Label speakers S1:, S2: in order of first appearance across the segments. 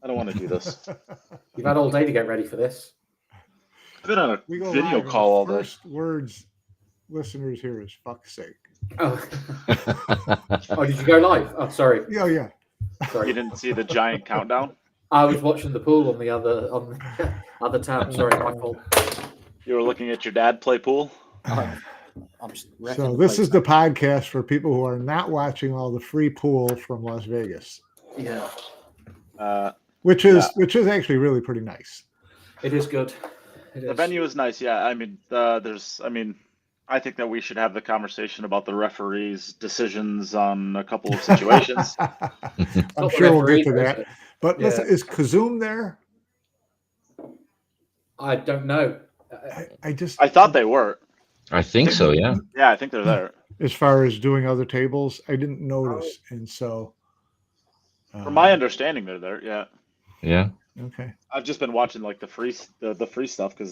S1: I don't want to do this.
S2: You've had all day to get ready for this.
S1: I've been on a
S3: We go
S1: video
S3: live, and
S1: call all
S3: the
S1: day.
S3: first words listeners hear is "fuck's sake."
S2: Oh, oh, did you go live? Oh, sorry.
S3: Yeah, yeah.
S1: You
S2: Sorry.
S1: didn't see the giant countdown?
S2: I was watching the pool on the other tab. Sorry, my fault.
S1: You were looking at your dad play pool?
S2: I'm just wrecking
S3: So
S2: the
S3: this
S2: place
S3: is the
S2: now.
S3: podcast for people who are not watching all the free pool from Las Vegas,
S2: Yeah,
S3: which is actually really pretty nice.
S2: it is good. It
S1: The
S2: is.
S1: venue is nice, yeah. I mean, I think that we should have the conversation about the referees' decisions on a couple of situations.
S3: I'm
S2: Not the
S3: sure we'll
S2: referee,
S3: get to
S2: though,
S3: that.
S2: is it?
S3: But
S2: Yeah.
S3: listen, is Kazum there?
S2: I don't know.
S3: I just
S1: I thought they were.
S4: I think so, yeah.
S1: Yeah, I think they're there.
S3: as far as doing other tables, I didn't notice, and so
S1: From my understanding, they're there. Yeah,
S4: Yeah.
S3: okay.
S1: I've just been watching like the free stuff because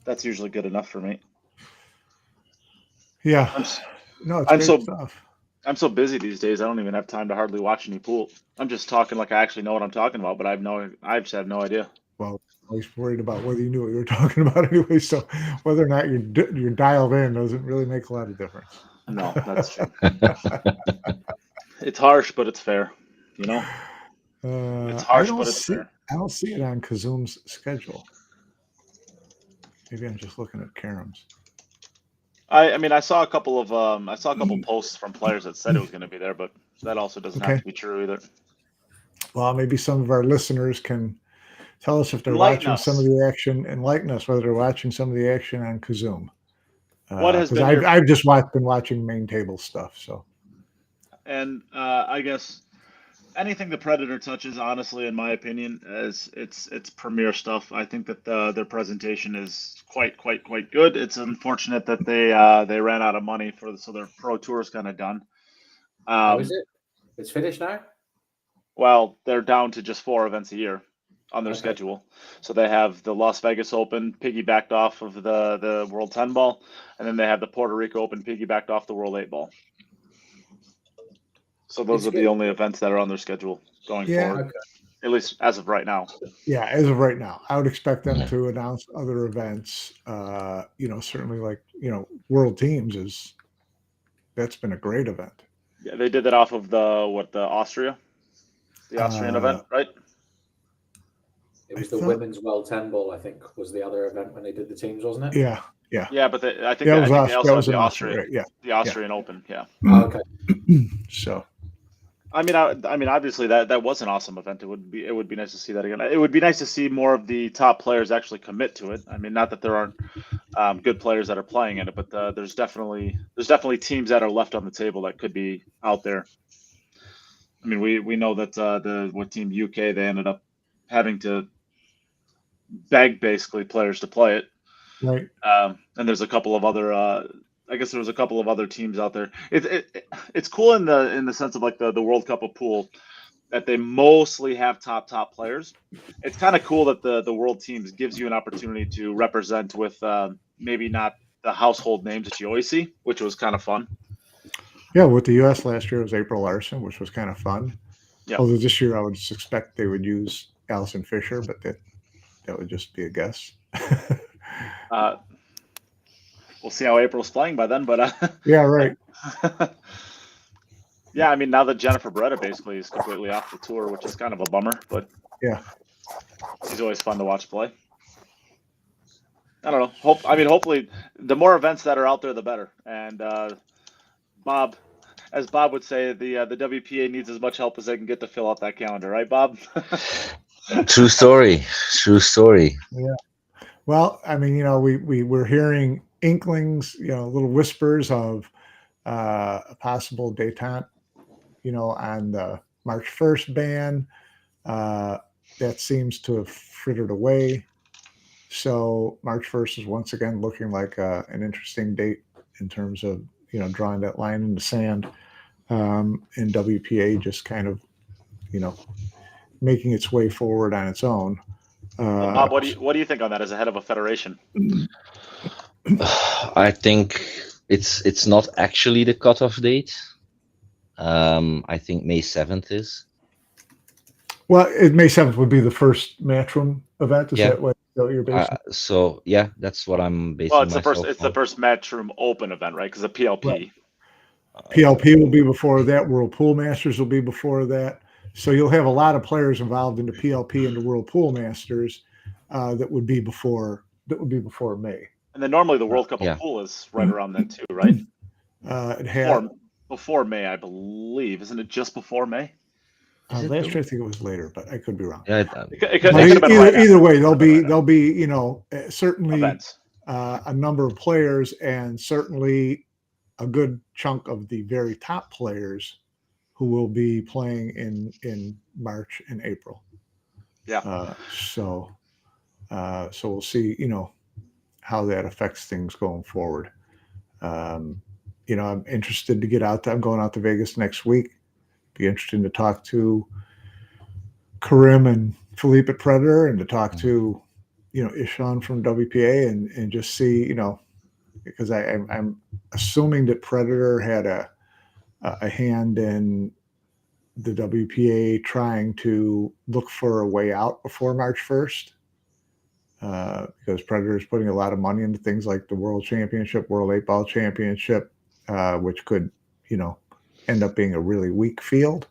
S1: that's usually good enough for me.
S3: Yeah,
S1: I'm, s-
S3: no, it's
S1: I'm
S3: great
S1: so
S3: stuff.
S1: I'm so busy these days. I don't even have time to hardly watch any pool. I'm just talking like I actually know what I'm talking about, but I just have no idea.
S3: Well, I was worried about whether you knew what you were talking about anyway. So whether or not you're dialed in doesn't really make a lot of difference.
S1: No, that's true. It's harsh, but it's fair. You know, it's harsh, but it's fair.
S3: I don't see it on Kazum's schedule. Maybe I'm just looking at Karam's.
S1: I mean, I saw a couple posts from players that said it was going to be there, but that also doesn't have
S3: Okay.
S1: to be true either.
S3: Well, maybe some of our listeners can tell us if they're
S1: Enlighten
S3: watching
S1: us.
S3: some of the action, enlighten us whether they're watching some of the action on Kazum.
S1: What has
S3: 'cause
S1: been your-
S3: I've just been watching main table stuff. So
S1: And I guess anything the Predator touches, honestly, in my opinion, is it's premier stuff. I think that their presentation is quite good. It's unfortunate that they ran out of money so their pro tour is kind of done.
S2: How is it? It's finished now?
S1: Well, they're down to just 4 events a year on their
S2: Okay.
S1: schedule. So they have the Las Vegas Open piggybacked off of the World 10 Ball, and then they have the Puerto Rico Open piggybacked off the World 8 Ball. So those
S2: It's
S1: are the
S2: good.
S1: only events that are on their schedule going
S3: Yeah.
S1: forward,
S2: Okay.
S1: at least as of right now.
S3: yeah, as of right now, I would expect them to announce other events. Certainly like World Teams that's been a great event.
S1: Yeah, they did that off of the Austrian event, right?
S2: It was
S3: I
S2: the
S3: thought-
S2: Women's World 10 Ball, I think, was the other event when they did the teams, wasn't it?
S3: Yeah,
S1: Yeah, but I think
S3: that
S1: I
S3: was
S1: think
S3: us.
S1: they
S3: That
S1: also
S3: was
S1: had
S3: an
S1: the
S3: Austria, right? Yeah.
S1: the Austrian Open. Yeah.
S2: Oh, okay.
S3: So
S1: I mean, obviously that was an awesome event. It would be nice to see that again. It would be nice to see more of the top players actually commit to it. I mean, not that there aren't good players that are playing in it, but there's definitely teams that are left on the table that could be out there. I mean, we know that what team UK they ended up having to beg basically players to play it.
S3: right.
S1: And there's a couple of other. I guess there was a couple of other teams out there. It's cool in the sense of like the World Cup of pool that they mostly have top players. It's kind of cool that the world teams gives you an opportunity to represent with maybe not the household names that you always see, which was kind of fun.
S3: Yeah, with the U.S. last year it was April Larson, which was kind of fun.
S1: Yeah.
S3: Although this year I would suspect they would use Allison Fisher, but that would just be a guess.
S1: We'll see how April's playing by then, but
S3: Yeah, right.
S1: yeah, I mean now that Jennifer Beretta basically is completely off the tour, which is kind of a bummer, but
S3: Yeah.
S1: she's always fun to watch play. I don't know. Hopefully, the more events that are out there, the better. And Bob, as Bob would say, the WPA needs as much help as they can get to fill out that calendar, right, Bob?
S4: True story. True story.
S3: Well, I mean, we were hearing inklings, little whispers of a possible detente, on the March 1st ban. That seems to have frittered away. So March 1st is once again looking like an interesting date in terms of, drawing that line in the sand. And WPA just kind of, making its way forward on its own.
S1: Bob, what do you think on that as a head of a federation?
S4: I think it's not actually the cutoff date. I think May 7th is.
S3: Well, May 7th would be the first Matchroom event. Is
S4: Yeah.
S3: that what you're basing?
S4: So yeah, that's what I'm basing
S1: Well, it's
S4: myself
S1: the
S4: on.
S1: first Matchroom Open event, right? Because the PLP.
S3: Right. PLP will be before that. World Pool Masters will be before that. So you'll have a lot of players involved in the PLP and the World Pool Masters that would be before May.
S1: And then normally the World Cup
S4: Yeah.
S1: of Pool is right around then too, right?
S3: It had
S1: Before May, I believe. Isn't it just before May?
S4: Is it
S3: last year
S4: though?
S3: I think it was later, but I could be wrong.
S4: Yeah,
S1: It
S3: But
S1: could have been right
S3: either
S1: after.
S3: way, there'll
S1: Could have been right
S3: be certainly
S1: events.
S3: A number of players, and certainly a good chunk of the very top players who will be playing in March and April.
S1: Yeah.
S3: So we'll see, how that affects things going forward. I'm interested to get out. I'm going out to Vegas next week. Be interested to talk to Karim and Philippe at Predator, and to talk to, Ishan from WPA, and just see, because I'm assuming that Predator had a hand in the WPA trying to look for a way out before March 1st, because Predator is putting a lot of money into things like the World Championship, World 8-Ball Championship, which could, end up being a really weak field.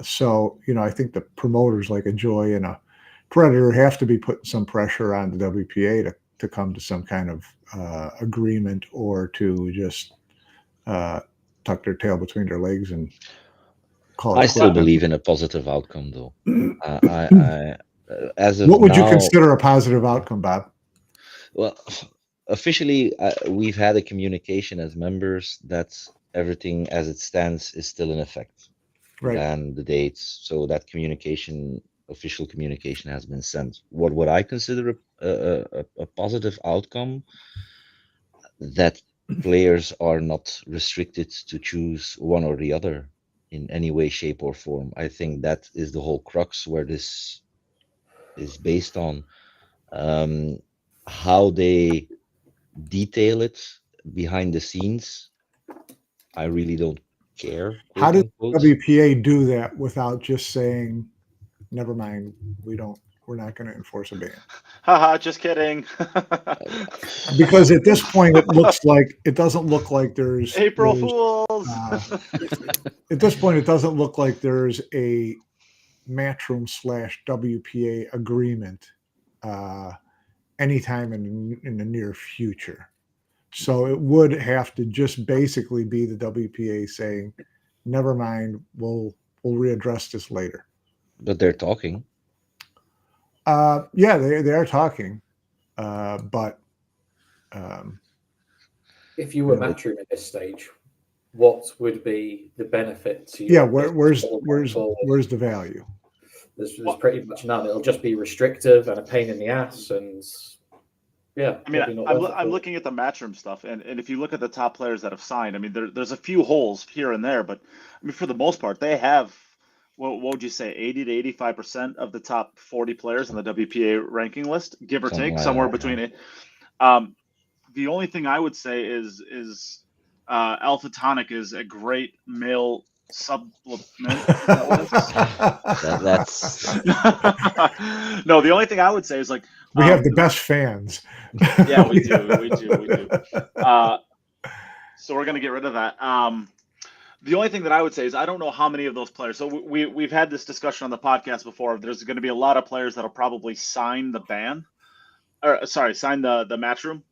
S3: So, I think the promoters like a Joy and a Predator have to be putting some pressure on the WPA to come to some kind of agreement, or to just tuck their tail between their legs and call it
S4: I still
S3: quits.
S4: believe in a positive outcome, though. I as of
S3: What would you
S4: now,
S3: consider a positive outcome, Bob?
S4: well, officially, we've had a communication as members that everything as it stands is still in effect.
S3: Right.
S4: Than the dates. So that official communication has been sent. What would I consider a positive outcome? That players are not restricted to choose one or the other in any way, shape, or form. I think that is the whole crux where this is based on. How they detail it behind the scenes, I really don't care.
S3: How
S4: Quote
S3: does
S4: unquote.
S3: WPA do that without just saying, never mind, we're not going to enforce a ban?
S1: Haha, just kidding.
S3: Because at this point, it doesn't look like there's
S1: April Fools.
S3: At this point, it doesn't look like there's a Matchroom / WPA agreement anytime in the near future. So it would have to just basically be the WPA saying, never mind, we'll readdress this later.
S4: But they're talking.
S3: Yeah, they are talking, but
S2: if you were Matchroom at this stage, what would be the benefit to you?
S3: yeah, where's the value?
S2: There's pretty much none. It'll just be restrictive and a pain in the ass, and yeah.
S1: I mean, I'm looking at the Matchroom stuff, and if you look at the top players that have signed, I mean, there's a few holes here and there, but I mean, for the most part, they have, what would you say, 80 to 85% of the top 40 players on the WPA ranking list, give or take, somewhere between it. The only thing I would say is Alpha Tonic is a great male supplement.
S4: That's
S1: No, the only thing I would say is, like,
S3: we have the best fans.
S1: Yeah, we do. So we're gonna get rid of that. The only thing that I would say is I don't know how many of those players. So we've had this discussion on the podcast before. There's going to be a lot of players that'll probably sign the sign the Matchroom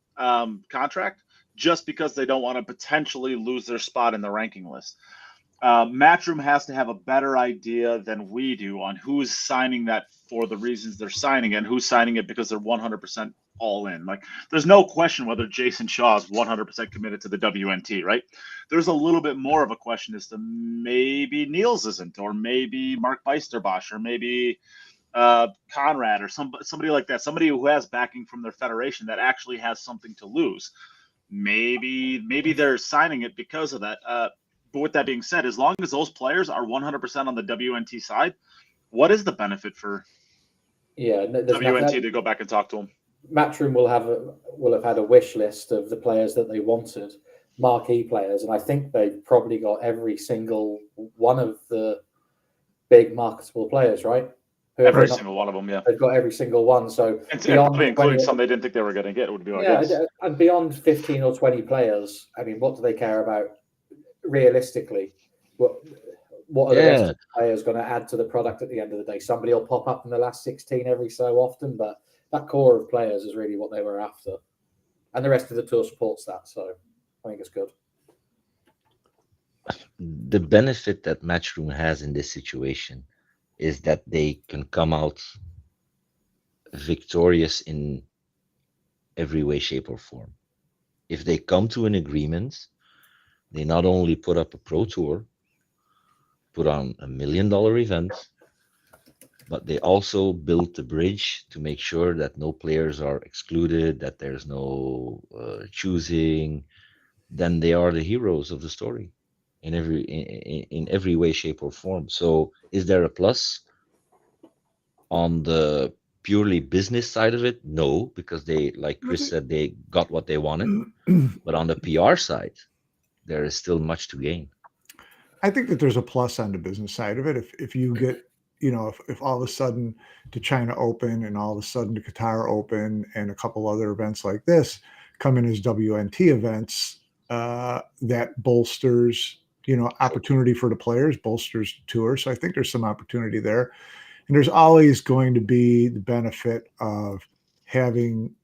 S1: contract, just because they don't want to potentially lose their spot in the ranking list. Matchroom has to have a better idea than we do on who's signing that for the reasons they're signing it, and who's signing it because they're 100% all in. Like, there's no question whether Jayson Shaw is 100% committed to the WNT, right? There's a little bit more of a question as to maybe Niels isn't, or maybe Mark Beisterbosch, or maybe Conrad, or somebody like that, somebody who has backing from their federation that actually has something to lose. Maybe they're signing it because of that. But with that being said, as long as those players are 100% on the WNT side, what is the benefit for WNT to go back and talk to them?
S2: Matchroom will have had a wish list of the players that they wanted, marquee players, and I think they've probably got every single one of the big marketable players, right?
S1: Every single one of them, yeah.
S2: They've got every single one. So
S1: And
S2: beyond
S1: probably including
S2: 20
S1: some they didn't think they were going to get, would be my
S2: yeah,
S1: guess.
S2: and beyond 15 or 20 players, I mean, what do they care about realistically? What are the rest of the players going to add to the product at the end of the day? Somebody will pop up in the last 16 every so often, but that core of players is really what they were after. And the rest of the tour supports that, so I think it's good.
S4: The benefit that Matchroom has in this situation is that they can come out victorious in every way, shape, or form. If they come to an agreement, they not only put up a pro tour, put on $1 million event, but they also built the bridge to make sure that no players are excluded, that there's no choosing. Then they are the heroes of the story in every way, shape, or form. So, is there a plus on the purely business side of it? No, because they, like Chris said, they got what they wanted. But on the PR side, there is still much to gain.
S3: I think that there's a plus on the business side of it. If you get, if all of a sudden the China Open and all of a sudden the Qatar Open and a couple other events like this come in as WNT events, that bolsters, opportunity for the players, bolsters the tour. So I think there's some opportunity there. And there's always going to be the benefit of having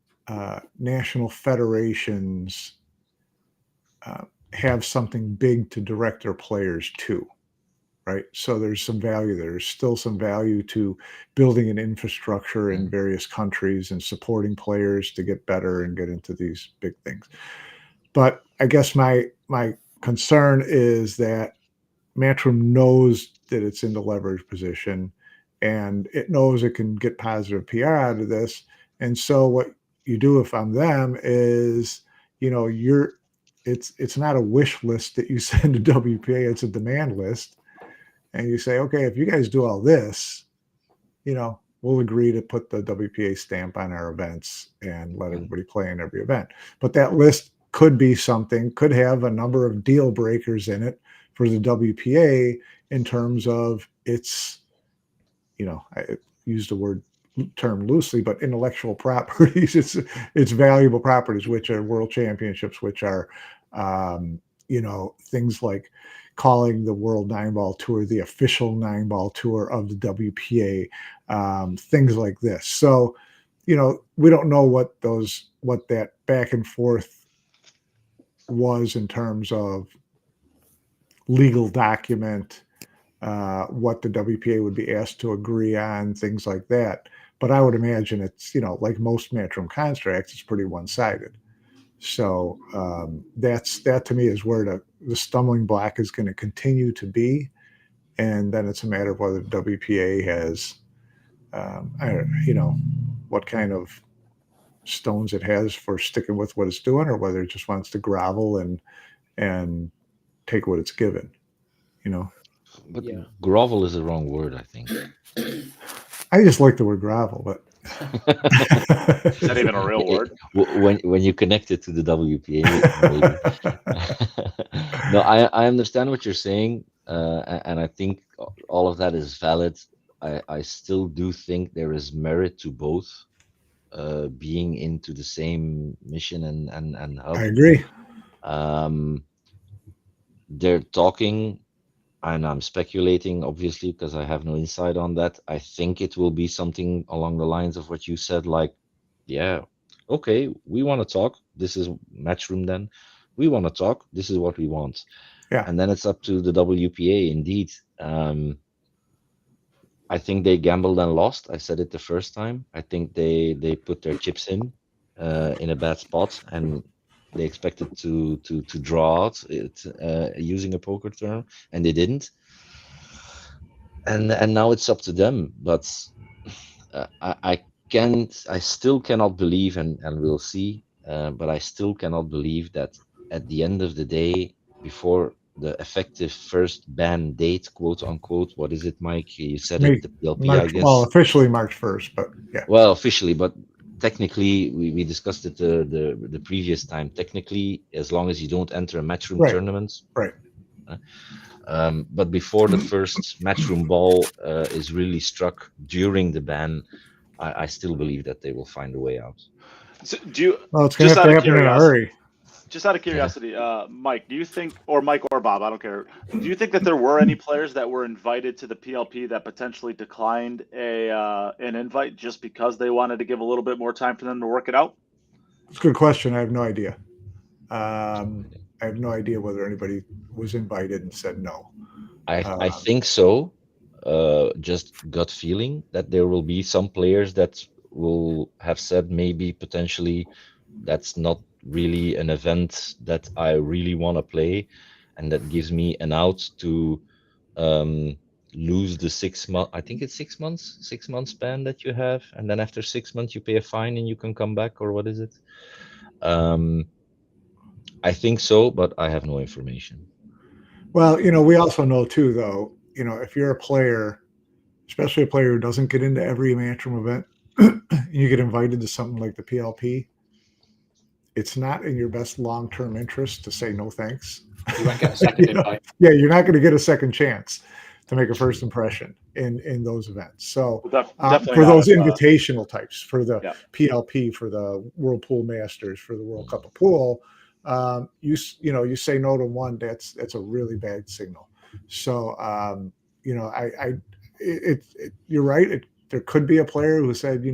S3: national federations have something big to direct their players to, right? So there's some value there. There's still some value to building an infrastructure in various countries and supporting players to get better and get into these big things. But I guess my concern is that Matchroom knows that it's in the leverage position and it knows it can get positive PR out of this. And so what you do if I'm them is, it's not a wish list that you send to WPA, it's a demand list. And you say, okay, if you guys do all this, we'll agree to put the WPA stamp on our events and let everybody play in every event. But that list could be could have a number of deal breakers in it for the WPA in terms of its, I use the term loosely, but intellectual properties. It's valuable properties, which are world championships, which are, things like calling the World 9-Ball Tour the official 9-ball tour of the WPA, things like this. So, we don't know what that back and forth was in terms of legal document, what the WPA would be asked to agree on, things like that. But I would imagine it's, like most Matchroom contracts, it's pretty one-sided. So that to me is where the stumbling block is going to continue to be. And then it's a matter of whether the WPA has, what kind of stones it has for sticking with what it's doing, or whether it just wants to grovel and take what it's given,
S4: But grovel is the wrong word, I think.
S3: I just like the word grovel, but
S1: is that even a real word?
S4: When you connect it to the WPA, maybe. No, I understand what you're saying, and I think all of that is valid. I still do think there is merit to both being into the same mission and hub.
S3: I agree.
S4: They're talking, and I'm speculating, obviously, because I have no insight on that. I think it will be something along the lines of what you said, like, yeah, okay, we want to talk. This is Matchroom then. We want to talk. This is what we want.
S3: Yeah.
S4: And then it's up to the WPA, indeed. I think they gambled and lost. I said it the first time. I think they put their chips in a bad spot, and they expected to draw out it, using a poker term, and they didn't. And now it's up to them. But I still cannot believe, and we'll see. But I still cannot believe that at the end of the day, before the effective first ban date, quote unquote, what is it, Mike? You said it, the PLP, I guess.
S3: Well, officially March 1st, but yeah.
S4: Well, officially, but technically, we discussed it the previous time. Technically, as long as you don't enter a Matchroom tournament,
S3: right.
S4: But before the first matchroom ball is really struck during the ban, I still believe that they will find a way out.
S1: So do you?
S3: Well, it's going
S1: Just
S3: to have
S1: out
S3: to
S1: of
S3: happen in a
S1: curiosity.
S3: hurry.
S1: Just out of curiosity, Mike, do you think, or Mike or Bob, I don't care. Do you think that there were any players that were invited to the PLP that potentially declined an invite just because they wanted to give a little bit more time for them to work it out?
S3: It's a good question. I have no idea. I have no idea whether anybody was invited and said no.
S4: I think so. Just gut feeling that there will be some players that will have said maybe potentially that's not really an event that I really want to play, and that gives me an out to lose the 6 month. I think it's 6 months ban that you have, and then after 6 months you pay a fine and you can come back, or what is it? I think so, but I have no information.
S3: Well, we also know too, though, if you're a player, especially a player who doesn't get into every Matchroom event, and you get invited to something like the PLP, it's not in your best long-term interest to say no thanks.
S2: You won't get a second invite.
S3: Yeah, you're not going to get a second chance to make a first impression in those events. So for those invitational types, for the PLP, for the World Pool Masters, for the World Cup of Pool, you say no to one, that's a really bad signal. So you're right. There could be a player who said,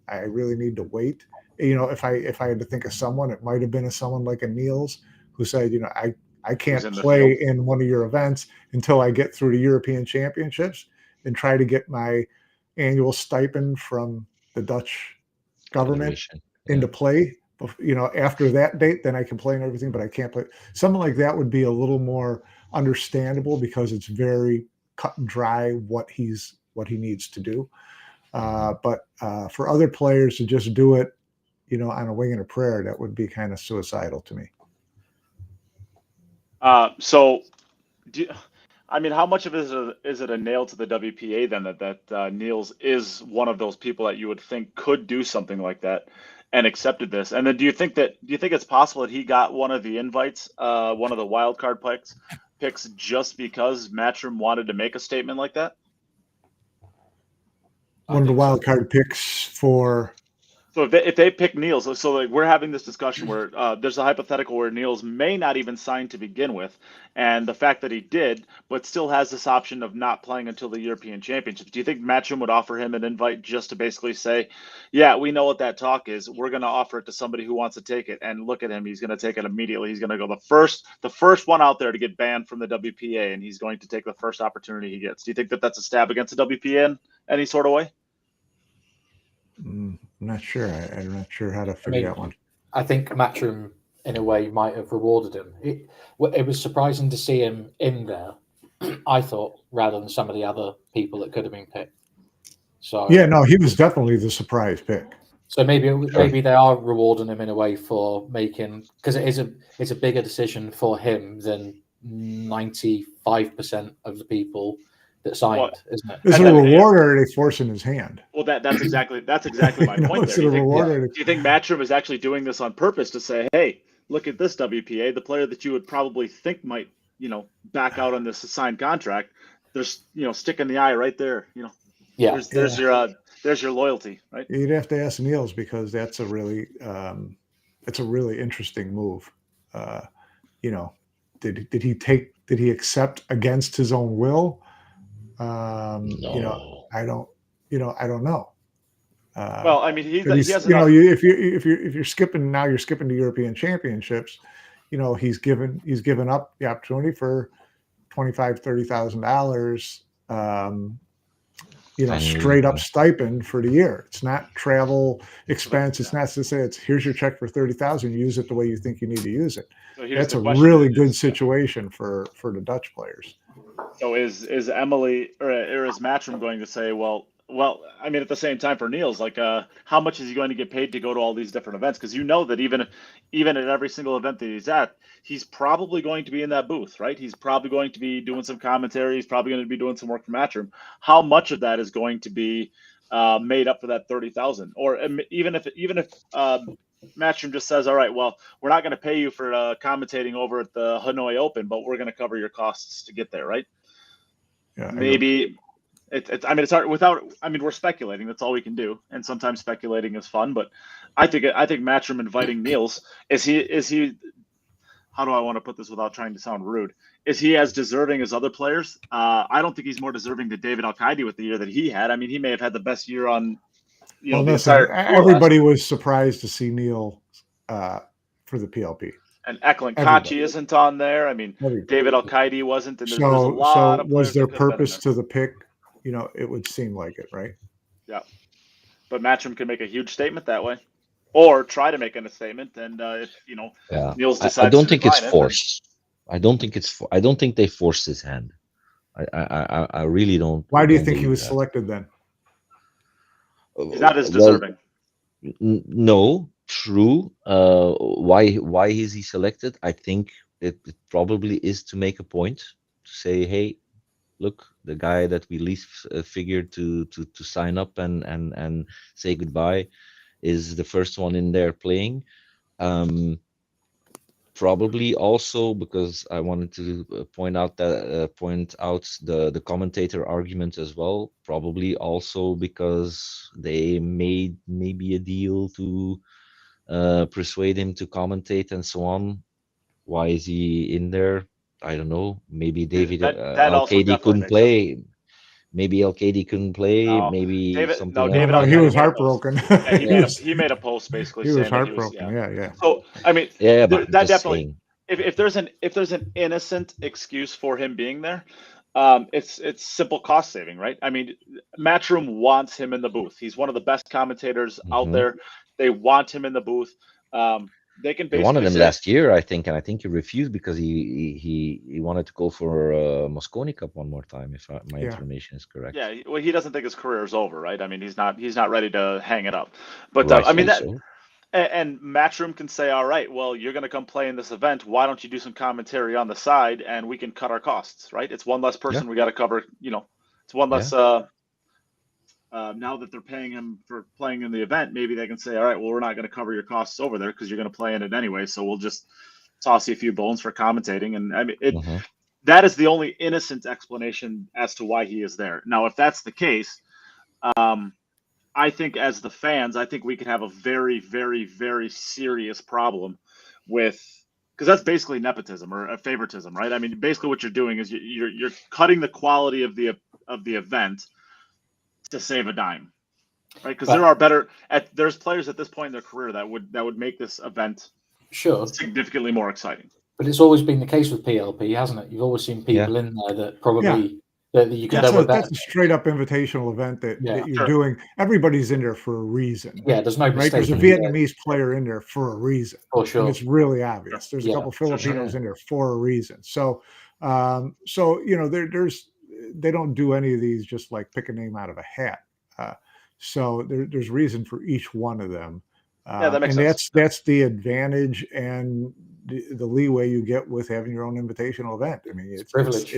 S3: I really need to wait. If I had to think of someone, it might have been someone like a Niels who said, I can't play in one of your events until I get through the European Championships and try to get my annual stipend from the Dutch government into play. After that date, then I can play and everything, but I can't play. Something like that would be a little more understandable because it's very cut and dry what he needs to do. But for other players to just do it, on a wing and a prayer, that would be kind of suicidal to me.
S1: So, how much of it is it a nail to the WPA then that Niels is one of those people that you would think could do something like that and accepted this? And then do you think it's possible that he got one of the invites, one of the wild card picks just because Matchroom wanted to make a statement like that?
S3: One of the wild card picks for.
S1: So if they pick Niels, so like we're having this discussion where there's a hypothetical where Niels may not even sign to begin with, and the fact that he did, but still has this option of not playing until the European Championships. Do you think Matchroom would offer him an invite just to basically say, yeah, we know what that talk is. We're going to offer it to somebody who wants to take it, and look at him. He's going to take it immediately. He's going to go the first one out there to get banned from the WPA, and he's going to take the first opportunity he gets. Do you think that that's a stab against the WPA in any sort of way?
S3: I'm not sure. I'm not sure how to figure that one.
S2: I think Matchroom, in a way, might have rewarded him. It was surprising to see him in there, I thought, rather than some of the other people that could have been picked. So
S3: yeah, no, he was definitely the surprise pick.
S2: So maybe they are rewarding him in a way for making, because it's a bigger decision for him than 95% of the people that signed, isn't it?
S3: Is it a reward or are they forcing his hand?
S1: Well, that's exactly my point.
S3: Is it a reward?
S1: Do you think Matchroom is actually doing this on purpose to say, hey, look at this WPA, the player that you would probably think might, back out on this signed contract. There's, stick in the eye right there. There's your loyalty, right?
S3: You'd have to ask Niels because that's a really interesting move. Did he accept against his own will?
S4: No.
S3: I don't know.
S1: Well, I mean, he has
S3: if you're skipping now, you're skipping the European Championships. He's given up the opportunity for $25,000-$30,000. Straight up stipend for the year. It's not travel expense. It's not to say it's here's your check for $30,000. Use it the way you think you need to use it. So that's a really good situation for the Dutch players.
S1: So is Emily or is Matchroom going to say, well, I mean, at the same time for Niels, like, how much is he going to get paid to go to all these different events? Because that even at every single event that he's at, he's probably going to be in that booth, right? He's probably going to be doing some commentary. He's probably going to be doing some work for Matchroom. How much of that is going to be made up for that $30,000? Or even if Matchroom just says, all right, well, we're not going to pay you for commentating over at the Hanoi Open, but we're going to cover your costs to get there, right?
S3: Yeah,
S1: Maybe it's. I mean, it's hard without. I mean, we're speculating. That's all we can do, and sometimes speculating is fun. But I think Matchroom inviting Niels is he. How do I want to put this without trying to sound rude? Is he as deserving as other players? I don't think he's more deserving than David Al-Qaidi with the year that he had. I mean, he may have had the best year on, the entire tour
S3: everybody was surprised to see Neil for the PLP.
S1: And Eklund Kachi isn't on there. I mean, David Al-Qaidi wasn't. And there's a lot of players.
S3: Was there purpose to the pick? You know, it would seem like it, right?
S1: Yeah. But Matchroom can make a huge statement that way. Or try to make a statement, and if Niels decides.
S4: I don't think it's forced. I don't think they forced his hand. I really don't.
S3: Why do you think he was selected then?
S1: He's not as deserving.
S4: No, true. Why is he selected? I think it probably is to make a point, to say, hey, look, the guy that we least figured to sign up and say goodbye is the first one in there playing. Probably also because I wanted to point out the commentator argument as well. Probably also because they made maybe a deal to persuade him to commentate and so on. Why is he in there? I don't know. Maybe David Al-Qaidi couldn't play. Maybe Al-Qaidi couldn't play.
S1: No.
S4: Maybe
S1: David
S3: he was heartbroken.
S1: Yeah, he made a post basically
S3: he
S1: saying
S3: was heartbroken. Yeah.
S1: So I mean,
S4: but
S1: that definitely. If there's an innocent excuse for him being there, it's simple cost saving, right? I mean, Matchroom wants him in the booth. He's one of the best commentators out there. They want him in the booth. They can. They
S4: wanted him last year, I think, and I think he refused because he wanted to go for Mosconi Cup one more time, if my information is correct.
S1: Yeah, well, he doesn't think his career is over, right? I mean, he's not ready to hang it up. But I mean that. So. And Matchroom can say, all right, well, you're going to come play in this event. Why don't you do some commentary on the side and we can cut our costs, right? It's one less person we got to cover. It's one less. Now that they're paying him for playing in the event, maybe they can say, all right, well, we're not going to cover your costs over there because you're going to play in it anyway. So we'll just toss you a few bones for commentating. And I mean, that is the only innocent explanation as to why he is there. Now, if that's the case, I think as the fans, I think we could have a very, very, very serious problem with, because that's basically nepotism or a favoritism, right? I mean, basically what you're doing is you're cutting the quality of the event to save a dime, right? Because there's players at this point in their career that would make this event significantly more exciting.
S2: But it's always been the case with PLP, hasn't it? You've always seen people in there that probably. That's a
S3: straight up invitational event that you're doing. Everybody's in there for a reason.
S2: Yeah, there's no mistake.
S3: There's a Vietnamese player in there for a reason.
S2: For sure.
S3: And it's really obvious. There's a couple Filipinos in there for a reason. So there's they don't do any of these just like pick a name out of a hat. So there's reason for each one of them.
S1: That makes sense.
S3: That's the advantage and the leeway you get with having your own invitational event. I mean, it's privilege.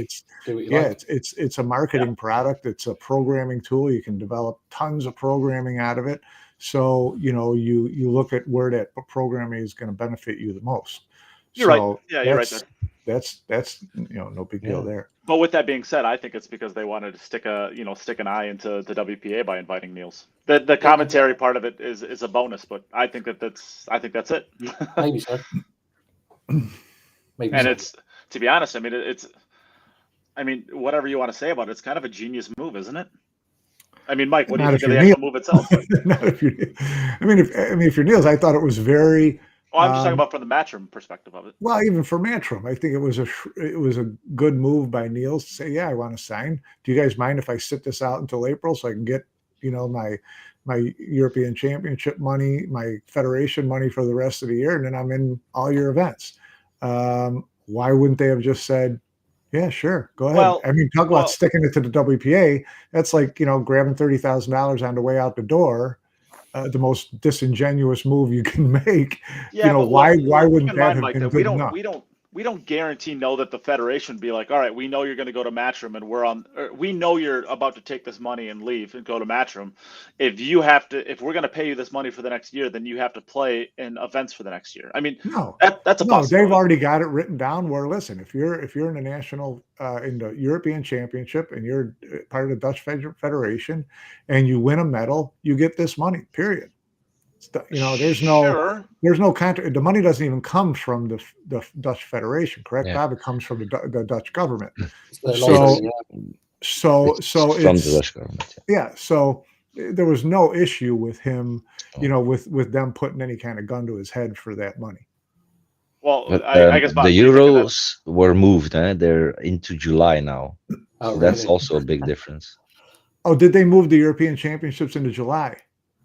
S3: It's a marketing product. It's a programming tool. You can develop tons of programming out of it. So you look at where that programming is going to benefit you the most.
S1: You're right. Yeah, you're right there.
S3: That's no big deal there.
S1: But with that being said, I think it's because they wanted to stick an eye into the WPA by inviting Niels. The commentary part of it is a bonus, but I think that's it.
S2: Maybe so.
S1: It's, to be honest, I mean, whatever you want to say about it, it's kind of a genius move, isn't it? I mean, Mike, what do you think of the actual move itself?
S3: If you're Niels, I thought it was very.
S1: Well, I'm just talking about from the Matchroom perspective of it.
S3: Well, even for Matchroom, I think it was a good move by Niels to say, yeah, I want to sign. Do you guys mind if I sit this out until April so I can get my European Championship money, my federation money for the rest of the year, and then I'm in all your events? Why wouldn't they have just said, yeah, sure, go ahead? Well, I mean, talk about sticking it to the WPA. That's like, grabbing $30,000 on the way out the door. The most disingenuous move you can make.
S1: Yeah,
S3: why wouldn't that have been good enough?
S1: guarantee know that the federation would be like, all right, we know you're going to go to Matchroom and we know you're about to take this money and leave and go to Matchroom. If we're going to pay you this money for the next year, then you have to play in events for the next year. I mean, that's a possibility.
S3: They've already got it written down where, listen, if you're in the national, in the European Championship and you're part of the Dutch Federation and you win a medal, you get this money, period. There's no contract. The money doesn't even come from the Dutch Federation, correct, Bob? It comes from the Dutch government. So
S4: from the Dutch government.
S3: Yeah. So there was no issue with him, with them putting any kind of gun to his head for that money.
S1: Well,
S4: but,
S1: I guess
S4: the Euros were moved. They're into July now. So that's also a big difference.
S3: Oh, did they move the European Championships into July?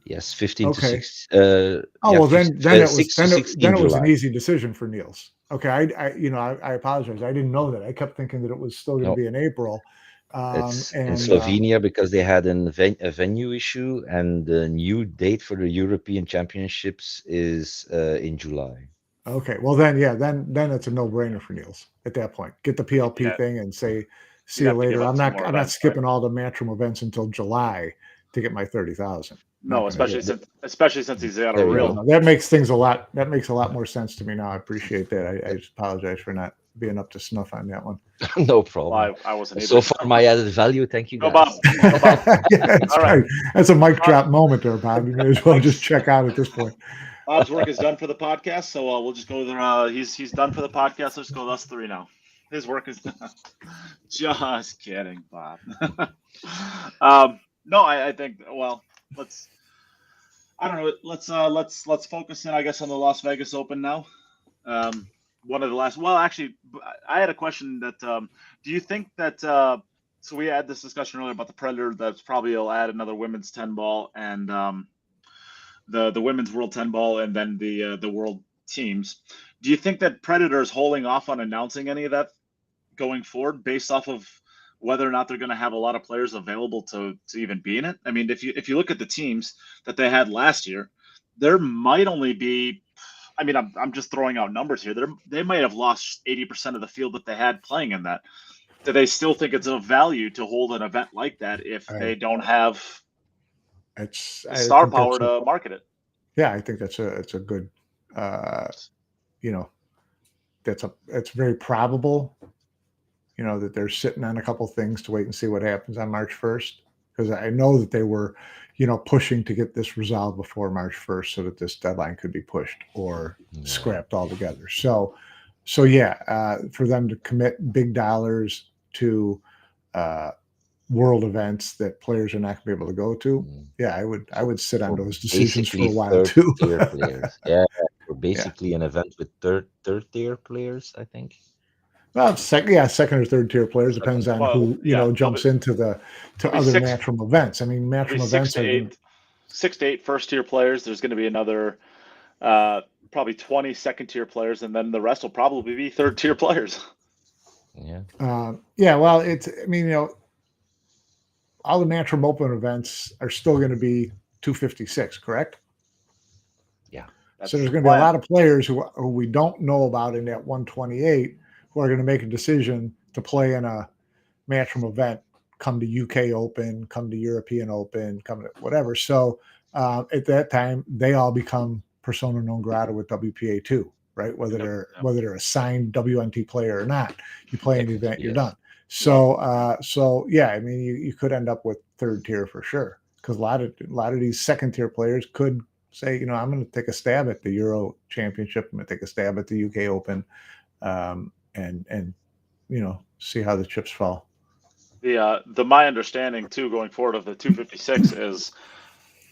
S4: Yes, 15 to 6.
S3: Then it was an easy decision for Niels. Okay, I apologize. I didn't know that. I kept thinking that it was still going to be in April.
S4: It's in Slovenia because they had a venue issue, and the new date for the European Championships is in July.
S3: Okay, well then it's a no-brainer for Niels at that point. Get the PLP thing and say, see you later. I'm not skipping all the Matchroom events until July to get my 30,000.
S1: No, especially since he's got a real.
S3: That makes a lot more sense to me now. I appreciate that. I just apologize for not being up to snuff on that one.
S4: No problem.
S1: Well, I wasn't able
S4: so far my added value. Thank you, guys.
S1: No, Bob.
S3: Yeah, that's right. That's a mic drop moment there, Bob. You may as well just check out at this point.
S1: Bob's work is done for the podcast, so we'll just go there. He's done for the podcast. Let's go with us three now. His work is done. Just kidding, Bob. No, I think. Well, let's focus in, I guess, on the Las Vegas Open now. One of the last. Well, actually, I had a question that. Do you think that? So we had this discussion earlier about the Predator. That's probably will add another women's 10 ball and the women's World 10 ball and then the World teams. Do you think that Predator is holding off on announcing any of that going forward, based off of whether or not they're going to have a lot of players available to even be in it? I mean, if you look at the teams that they had last year, there might only be. I mean, I'm just throwing out numbers here. They might have lost 80% of the field that they had playing in that. Do they still think it's of value to hold an event like that if they don't have star power to market it?
S3: Yeah, I think it's a good. It's very probable. That they're sitting on a couple things to wait and see what happens on March 1st, because I know that they were, pushing to get this resolved before March 1st so that this deadline could be pushed or scrapped altogether. So yeah, for them to commit big dollars to world events that players are not going to be able to go to, yeah, I would sit on those decisions for a while too.
S4: Yeah, we're basically an event with third tier players, I think.
S3: Well, second or third tier players depends on who jumps into other Matchroom events. I mean, Matchroom events are
S1: 6 to 8 first tier players. There's going to be another probably 20 second tier players, and then the rest will probably be third tier players.
S4: Yeah.
S3: Well, all the Matchroom Open events are still going to be 256, correct?
S4: Yeah.
S3: So there's going to be a lot of players who we don't know about in that 128. Who are going to make a decision to play in a Matchroom event, come to UK Open, come to European Open, come to whatever. So at that time, they all become persona non grata with WPA 2, right? Whether they're a signed WNT player or not, you play an event, you're done. So yeah, I mean, you could end up with third tier for sure, because a lot of these second tier players could say, I'm going to take a stab at the Euro Championship, I'm going to take a stab at the UK Open. And see how the chips fall.
S1: My understanding too going forward of the 256 is,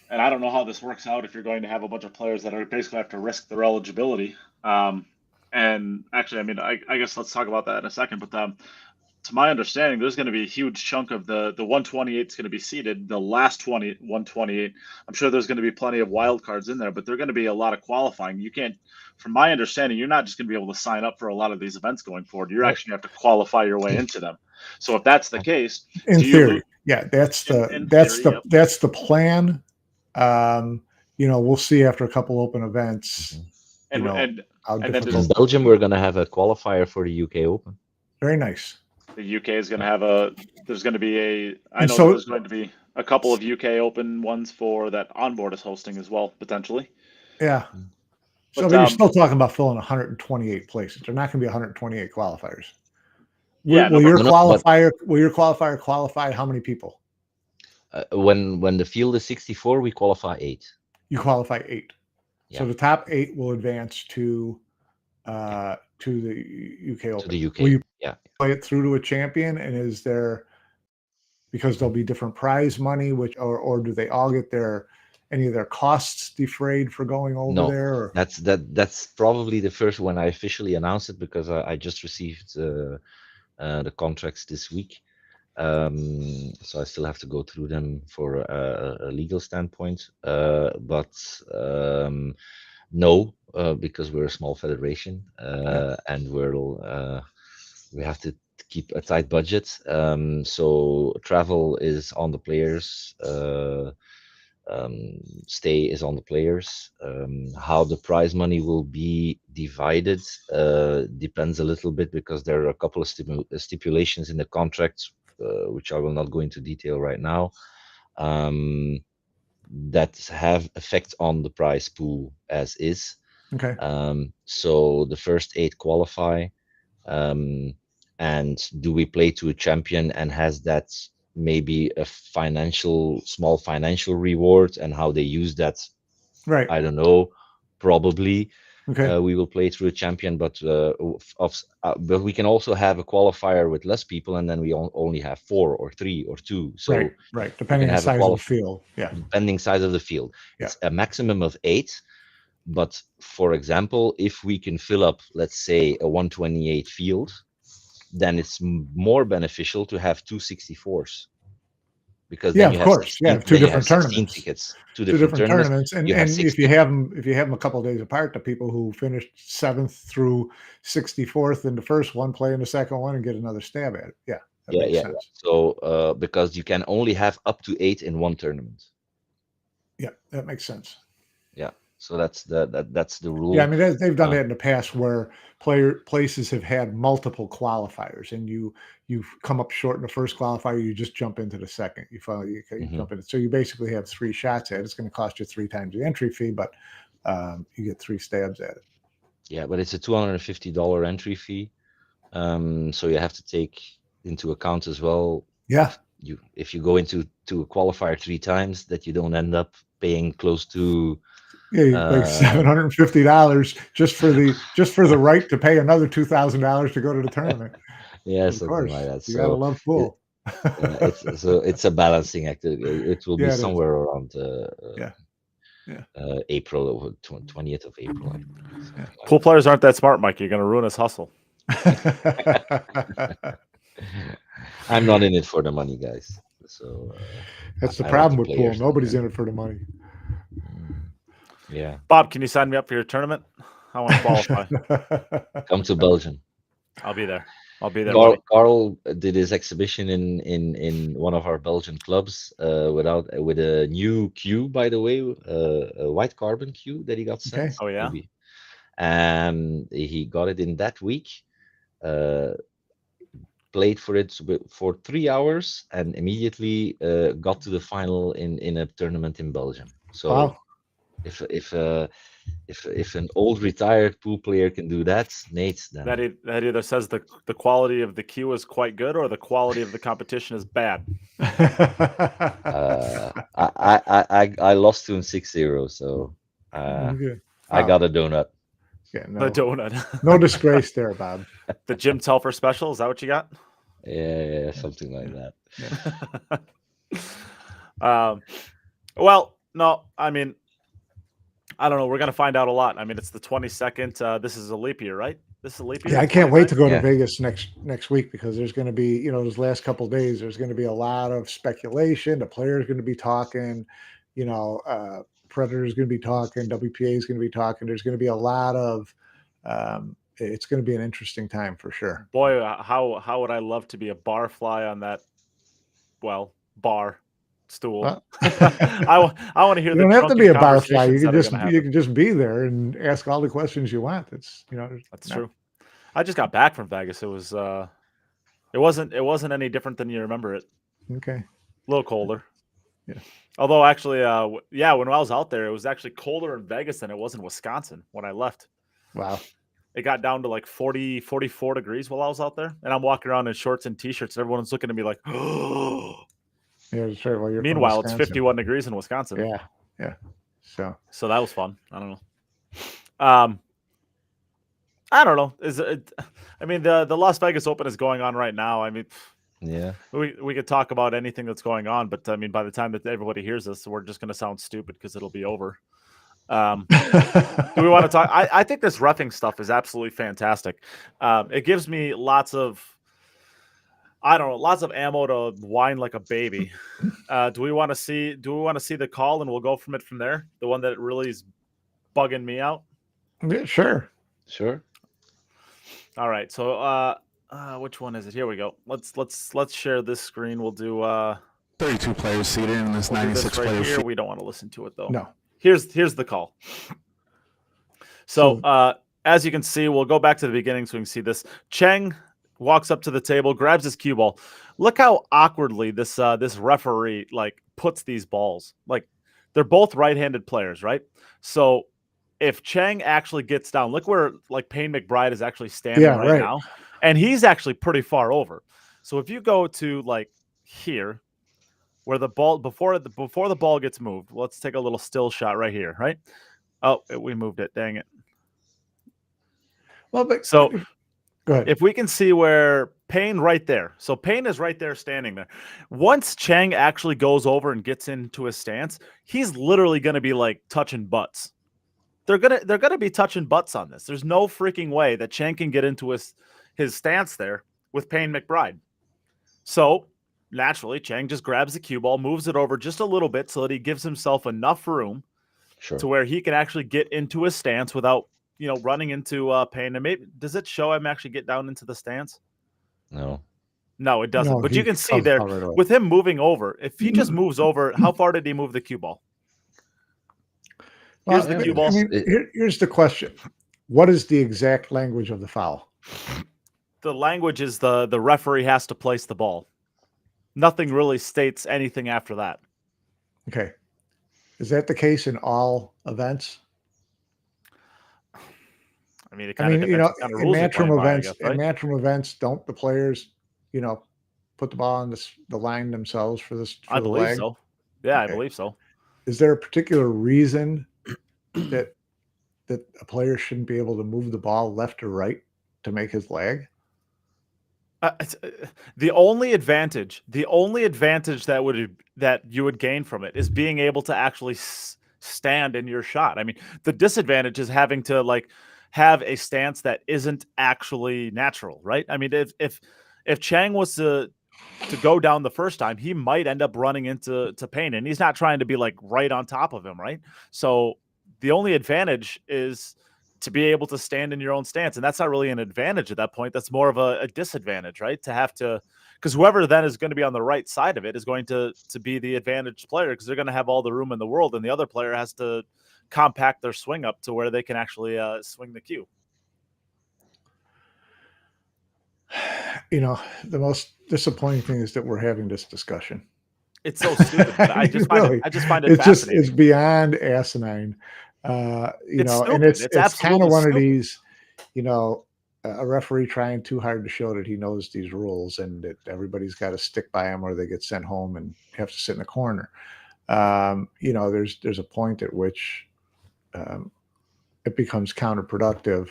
S1: and I don't know how this works out if you're going to have a bunch of players that are basically have to risk their eligibility. And actually, I mean, I guess let's talk about that in a second. But to my understanding, there's going to be a huge chunk of the 128 is going to be seeded. The last 128, I'm sure there's going to be plenty of wild cards in there, but there's going to be a lot of qualifying. You can't, from my understanding, you're not just going to be able to sign up for a lot of these events going forward. You're actually going to have to qualify your way into them. So if that's the case,
S3: in theory, that's the plan. We'll see after a couple open events.
S1: And
S3: how
S1: And then
S3: difficult.
S4: In Belgium, we're going to have a qualifier for the UK Open.
S3: Very nice.
S1: The UK is going to have there's going to be I
S3: And
S1: know
S3: so-
S1: that there's going to be a couple of UK Open ones for that Onboard is hosting as well, potentially.
S3: Yeah. So
S1: But,
S3: but you're still talking about filling 128 places. They're not going to be 128 qualifiers.
S1: Yeah,
S3: Will
S1: no,
S3: your
S4: but- No, no,
S3: qualifier qualify how many people?
S4: When the field is 64, we qualify 8.
S3: You qualify 8. So
S4: Yeah.
S3: the top 8 will advance to the UK Open.
S4: To the UK.
S3: Will you
S4: Yeah.
S3: play it through to a champion? And is there, because there'll be different prize money, or do they all get any of their costs defrayed for going over
S4: No,
S3: there? Or?
S4: That's probably the first when I officially announced it, because I just received the contracts this week. So I still have to go through them for a legal standpoint. But no, because we're a small federation, and we have to keep a tight budget. So travel is on the players. Stay is on the players. How the prize money will be divided depends a little bit, because there are a couple of stipulations in the contracts, which I will not go into detail right now, that have effect on the prize pool as is.
S3: Okay.
S4: So the first 8 qualify, and do we play to a champion, and has that maybe a small financial reward, and how they use that,
S3: Right.
S4: I don't know, probably.
S3: Okay.
S4: We will play through a champion, but but we can also have a qualifier with less people, and then we only have 4 or 3 or 2. So
S3: right. Depending on the
S4: have a
S3: size of the field. Yeah.
S4: depending size of the field.
S3: Yeah.
S4: It's a maximum of 8. But for example, if we can fill up, let's say, a 128 field, then it's more beneficial to have 2 64s, because then you
S3: of
S4: have
S3: course.
S4: 16,
S3: Yeah, two
S4: then you
S3: different
S4: have 16
S3: tournaments.
S4: tickets,
S3: Two different tournaments, and
S4: You have
S3: if you have them a couple of days apart, the people who finished 7th through 64th in the first one play in the second one and get another stab at it. Yeah, that makes sense.
S4: So because you can only have up to 8 in one tournament.
S3: Yeah, that makes sense.
S4: Yeah, so that's the rule.
S3: Yeah, I mean they've done that in the past where places have had multiple qualifiers, and you come up short in the first qualifier, you just jump into the second. You jump in, so you basically have 3 shots at it. It's going to cost you 3 times the entry fee, but you get 3 stabs at it.
S4: Yeah, but it's a $250 entry fee, so you have to take into account as well.
S3: Yeah.
S4: If you go into a qualifier 3 times, that you don't end up paying close to.
S3: Yeah, you pay $750 just for the right to pay another $2,000 to go to the tournament.
S4: Yeah,
S3: of
S4: something
S3: course.
S4: like that.
S3: You gotta love pool.
S4: It's a balancing act. It will be somewhere around April, 20th of April. I think.
S1: Pool players aren't that smart, Mike. You're going to ruin his hustle.
S4: I'm not in it for the money, guys. So
S3: that's the
S4: I
S3: problem
S4: like
S3: with
S4: the
S3: pool.
S4: players.
S3: Nobody's in it for the money.
S4: Yeah.
S1: Bob, can you sign me up for your tournament? I want to qualify.
S4: Come to Belgium.
S1: I'll be there.
S4: Carl did his exhibition in one of our Belgian clubs with a new cue, by the way, a white carbon cue that he got sent.
S3: Okay.
S1: Oh yeah.
S4: And he got it in that week. Played for it for 3 hours and immediately got to the final in a tournament in Belgium. So
S3: wow.
S4: If an old retired pool player can do that, Nate, then
S1: that either says the quality of the cue is quite good or the quality of the competition is bad.
S4: I lost to him 6-0, so I got a donut.
S3: Yeah,
S1: The donut.
S3: No disgrace there, Bob.
S1: The Jim Telfer special, is that what you got?
S4: Yeah, something like that.
S1: Well, no, I mean, I don't know. We're going to find out a lot. I mean, it's the 22nd. This is a leap year, right? This is a leap year.
S3: Yeah, I can't wait to go to
S4: Yeah.
S3: Vegas next week, because there's going to be, those last couple of days, there's going to be a lot of speculation. The player's going to be talking, Predator's going to be talking, WPA is going to be talking. There's going to be a lot of, it's going to be an interesting time for sure.
S1: Boy, how would I love to be a bar fly on that, bar stool.
S3: Well,
S1: I want to hear
S3: you
S1: the
S3: don't have to
S1: drunken
S3: be a barfly. You
S1: conversations
S3: can
S1: that are
S3: just
S1: going to
S3: you
S1: happen.
S3: can just be there and ask all the questions you want. It's
S1: That's true. I just got back from Vegas. It was it wasn't any different than you remember it.
S3: Okay.
S1: A little colder.
S3: Yeah.
S1: Although actually, yeah, when I was out there, it was actually colder in Vegas than it was in Wisconsin when I left.
S3: Wow.
S1: It got down to like 40, 44 degrees while I was out there. And I'm walking around in shorts and T-shirts. And everyone's looking at me like, oh.
S3: Yeah, that's right. Well, you're from
S1: Meanwhile, it's
S3: Wisconsin.
S1: 51 degrees in Wisconsin.
S3: Yeah. Yeah. So
S1: that was fun. I don't know. I don't know. Is it? I mean, the Las Vegas Open is going on right now. I mean,
S4: Yeah.
S1: we could talk about anything that's going on, but I mean, by the time that everybody hears this, we're just going to sound stupid because it'll be over. Do we want to talk? I think this reffing stuff is absolutely fantastic. It gives me lots of, I don't know, lots of ammo to whine like a baby. Do we want to see the call and we'll go from there? The one that really is bugging me out.
S3: yeah, sure.
S1: All right. So which one is it? Here we go. Let's share this screen. We'll do
S5: 32 players seated in this
S1: we'll do
S5: 96
S1: this right
S5: players.
S1: here. We don't want to listen to it though.
S3: No.
S1: Here's the call. So as you can see, we'll go back to the beginning so we can see this. Cheng walks up to the table, grabs his cue ball. Look how awkwardly this referee like puts these balls. Like they're both right-handed players, right? So if Cheng actually gets down, look where like Payne McBride is actually standing right now, and he's actually pretty far over. So if you go to like here, where the ball before the ball gets moved, let's take a little still shot right here, right? Oh, we moved it. Dang it.
S3: Well, but
S1: So
S3: go ahead.
S1: if we can see where Payne right there. So Payne is right there standing there. Once Cheng actually goes over and gets into his stance, he's literally going to be like touching butts. They're gonna be touching butts on this. There's no freaking way that Cheng can get into his stance there with Payne McBride. So naturally, Cheng just grabs the cue ball, moves it over just a little bit so that he gives himself enough room to where he can actually get into his stance without running into Payne. And maybe does it show him actually get down into the stance?
S4: No,
S1: it doesn't.
S3: No,
S1: but
S3: he
S1: you can see
S3: comes
S1: there
S3: right away.
S1: with him moving over. If he just moves over, how far did he move the cue ball? Here's the cue ball.
S3: I mean, here's the question: what is the exact language of the foul?
S1: The language is the referee has to place the ball. Nothing really states anything after that.
S3: Okay, is that the case in all events?
S1: I mean, it kind of depends on the
S3: in
S1: rules you're playing by, I
S3: events,
S1: guess, right?
S3: in matchroom events, don't the players, put the ball on the line themselves for this?
S1: I believe
S3: leg?
S1: so. Yeah,
S3: Okay.
S1: I believe so.
S3: Is there a particular reason that a player shouldn't be able to move the ball left or right to make his leg?
S1: The only advantage that you would gain from it is being able to actually stand in your shot. I mean, the disadvantage is having to like have a stance that isn't actually natural, right? I mean, if Cheng was to go down the first time, he might end up running into Payne, and he's not trying to be like right on top of him, right? So the only advantage is to be able to stand in your own stance. And that's not really an advantage at that point. That's more of a disadvantage, right? To have to, because whoever then is going to be on the right side of it is going to be the advantaged player because they're going to have all the room in the world. And the other player has to compact their swing up to where they can actually swing the cue.
S3: The most disappointing thing is that we're having this discussion.
S1: It's so stupid. I just find it
S3: it's
S1: fascinating.
S3: It's beyond asinine.
S1: It's stupid.
S3: And it's kind of one
S1: stupid.
S3: of these, a referee trying too hard to show that he knows these rules and that everybody's got to stick by them or they get sent home and have to sit in a corner. There's a point at which it becomes counterproductive.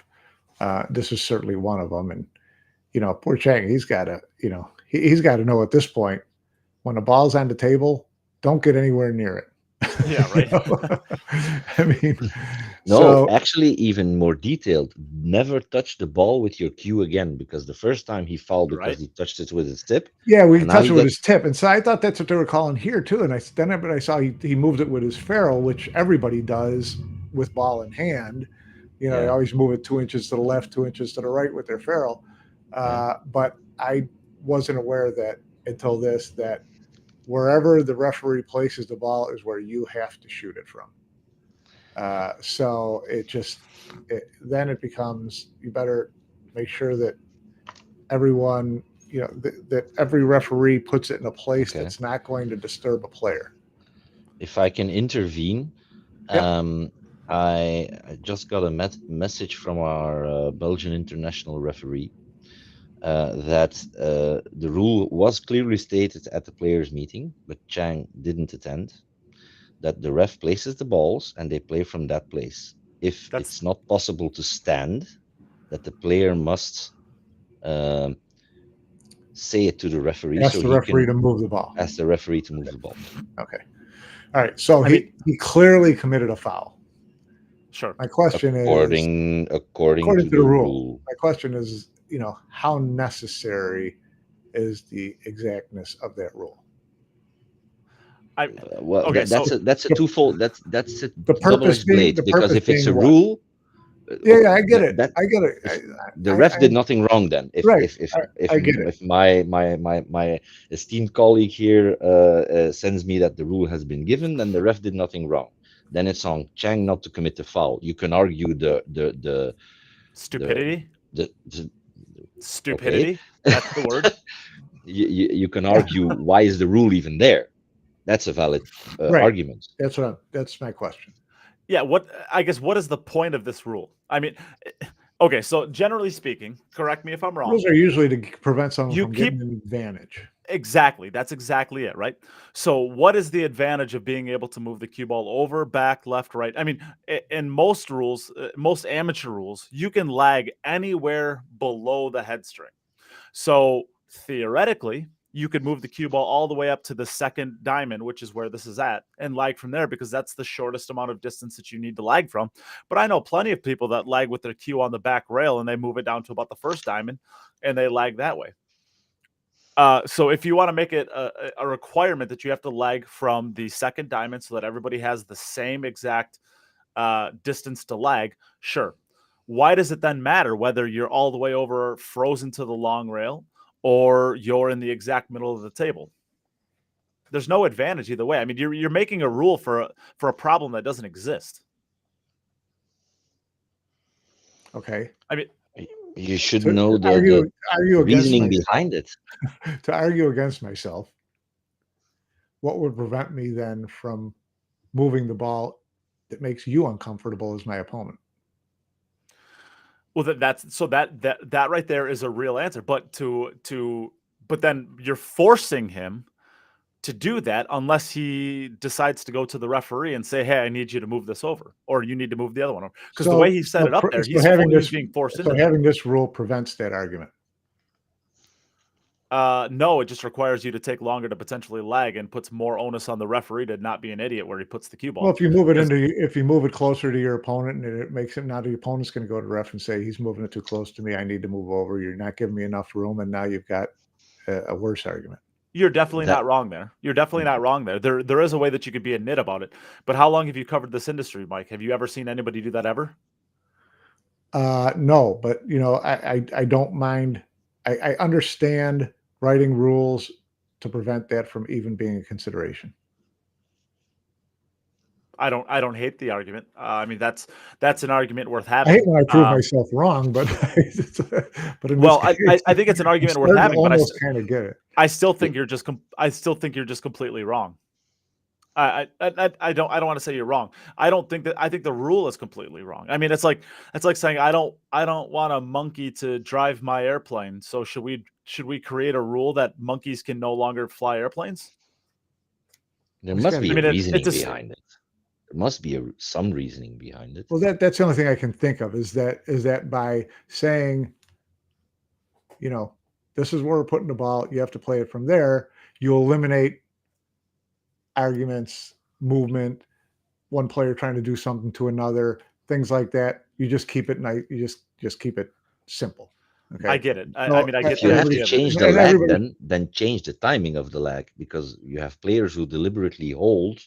S3: This is certainly one of them. And, poor Chang, he's got to, he's got to know at this point, when the ball's on the table, don't get anywhere near it.
S1: Yeah, right.
S3: I mean,
S4: actually, even more detailed. Never touch the ball with your cue again, because the first time he fouled because he touched it with his tip.
S3: Yeah, we touched it with his tip, and so I thought that's what they were calling here too. And I saw he moved it with his ferrule, which everybody does with ball in hand. They always move it 2 inches to the left, 2 inches to the right with their ferrule. But I wasn't aware that until that wherever the referee places the ball is where you have to shoot it from. So then it becomes, you better make sure that everyone, that every referee puts it in a place that's not going to disturb a player.
S4: If I can intervene,
S3: Yep.
S4: I just got a message from our Belgian international referee that the rule was clearly stated at the players' meeting, but Chang didn't attend, that the ref places the balls and they play from that place. If it's not possible to stand, that the player must say it to the referee,
S3: Ask
S4: so
S3: the
S4: he
S3: referee
S4: can
S3: to move the ball.
S4: ask the referee to move the ball.
S3: Okay. All right. So he clearly committed a foul.
S1: Sure.
S3: My question
S4: according to the rule.
S3: My question is, how necessary is the exactness of that rule?
S4: That's a twofold. That's a
S3: the
S4: double-edged blade, because if it's a rule,
S3: I get it. I get it.
S4: The ref did nothing wrong then. If my esteemed colleague here sends me that the rule has been given, then the ref did nothing wrong. Then it's on Chang not to commit the foul. You can argue the
S1: stupidity.
S4: Stupidity.
S1: Okay. That's the word.
S4: You can argue why is the rule even there? That's a valid argument.
S3: That's my question.
S1: Yeah. What is the point of this rule? I mean, okay. So generally speaking, correct me if I'm wrong.
S3: Rules are usually to prevent someone from getting an advantage.
S1: Exactly. That's exactly it, right? So what is the advantage of being able to move the cue ball over, back, left, right? I mean, in most rules, most amateur rules, you can lag anywhere below the head string. So theoretically, you could move the cue ball all the way up to the second diamond, which is where this is at, and lag from there, because that's the shortest amount of distance that you need to lag from. But I know plenty of people that lag with their cue on the back rail and they move it down to about the first diamond and they lag that way. So if you want to make it a requirement that you have to lag from the second diamond so that everybody has the same exact distance to lag, sure. Why does it then matter whether you're all the way over frozen to the long rail or you're in the exact middle of the table? There's no advantage either way. I mean, you're making a rule for a problem that doesn't exist.
S3: Okay.
S1: I mean,
S4: you should know the reasoning behind it.
S3: To argue against myself, what would prevent me then from moving the ball that makes you uncomfortable as my opponent?
S1: Well, that right there is a real answer. But but then you're forcing him to do that unless he decides to go to the referee and say, "Hey, I need you to move this over," or "You need to move the other one over." Because the way he set it up there, he's being forced into.
S3: So having this rule prevents that argument.
S1: No, it just requires you to take longer to potentially lag and puts more onus on the referee to not be an idiot where he puts the cue ball.
S3: Well, if you move it closer to your opponent, and it makes it, now the opponent's going to go to the ref and say, he's moving it too close to me, I need to move over, you're not giving me enough room, and now you've got a worse argument.
S1: You're definitely not wrong there. You're definitely not wrong there. There is a way that you could be a nit about it. But how long have you covered this industry, Mike? Have you ever seen anybody do that ever?
S3: No, but I don't mind. I understand writing rules to prevent that from even being a consideration.
S1: I don't hate the argument. I mean, that's an argument worth having.
S3: I hate when I prove myself wrong, but
S1: I think it's an argument worth having. But I
S3: kind of get it.
S1: I still think you're just completely wrong. I don't want to say you're wrong. I think the rule is completely wrong. I mean, it's like saying I don't want a monkey to drive my airplane. So should we create a rule that monkeys can no longer fly airplanes?
S4: There must be a reasoning behind it. There must be some reasoning behind it.
S3: Well, that's the only thing I can think of is that by saying, this is where we're putting the ball, you have to play it from there, you eliminate arguments, movement, one player trying to do something to another, things like that. You just keep it nice. You just keep it simple. Okay.
S1: I get it. I mean, I get
S4: you have to change the lag, then change the timing of the lag, because you have players who deliberately hold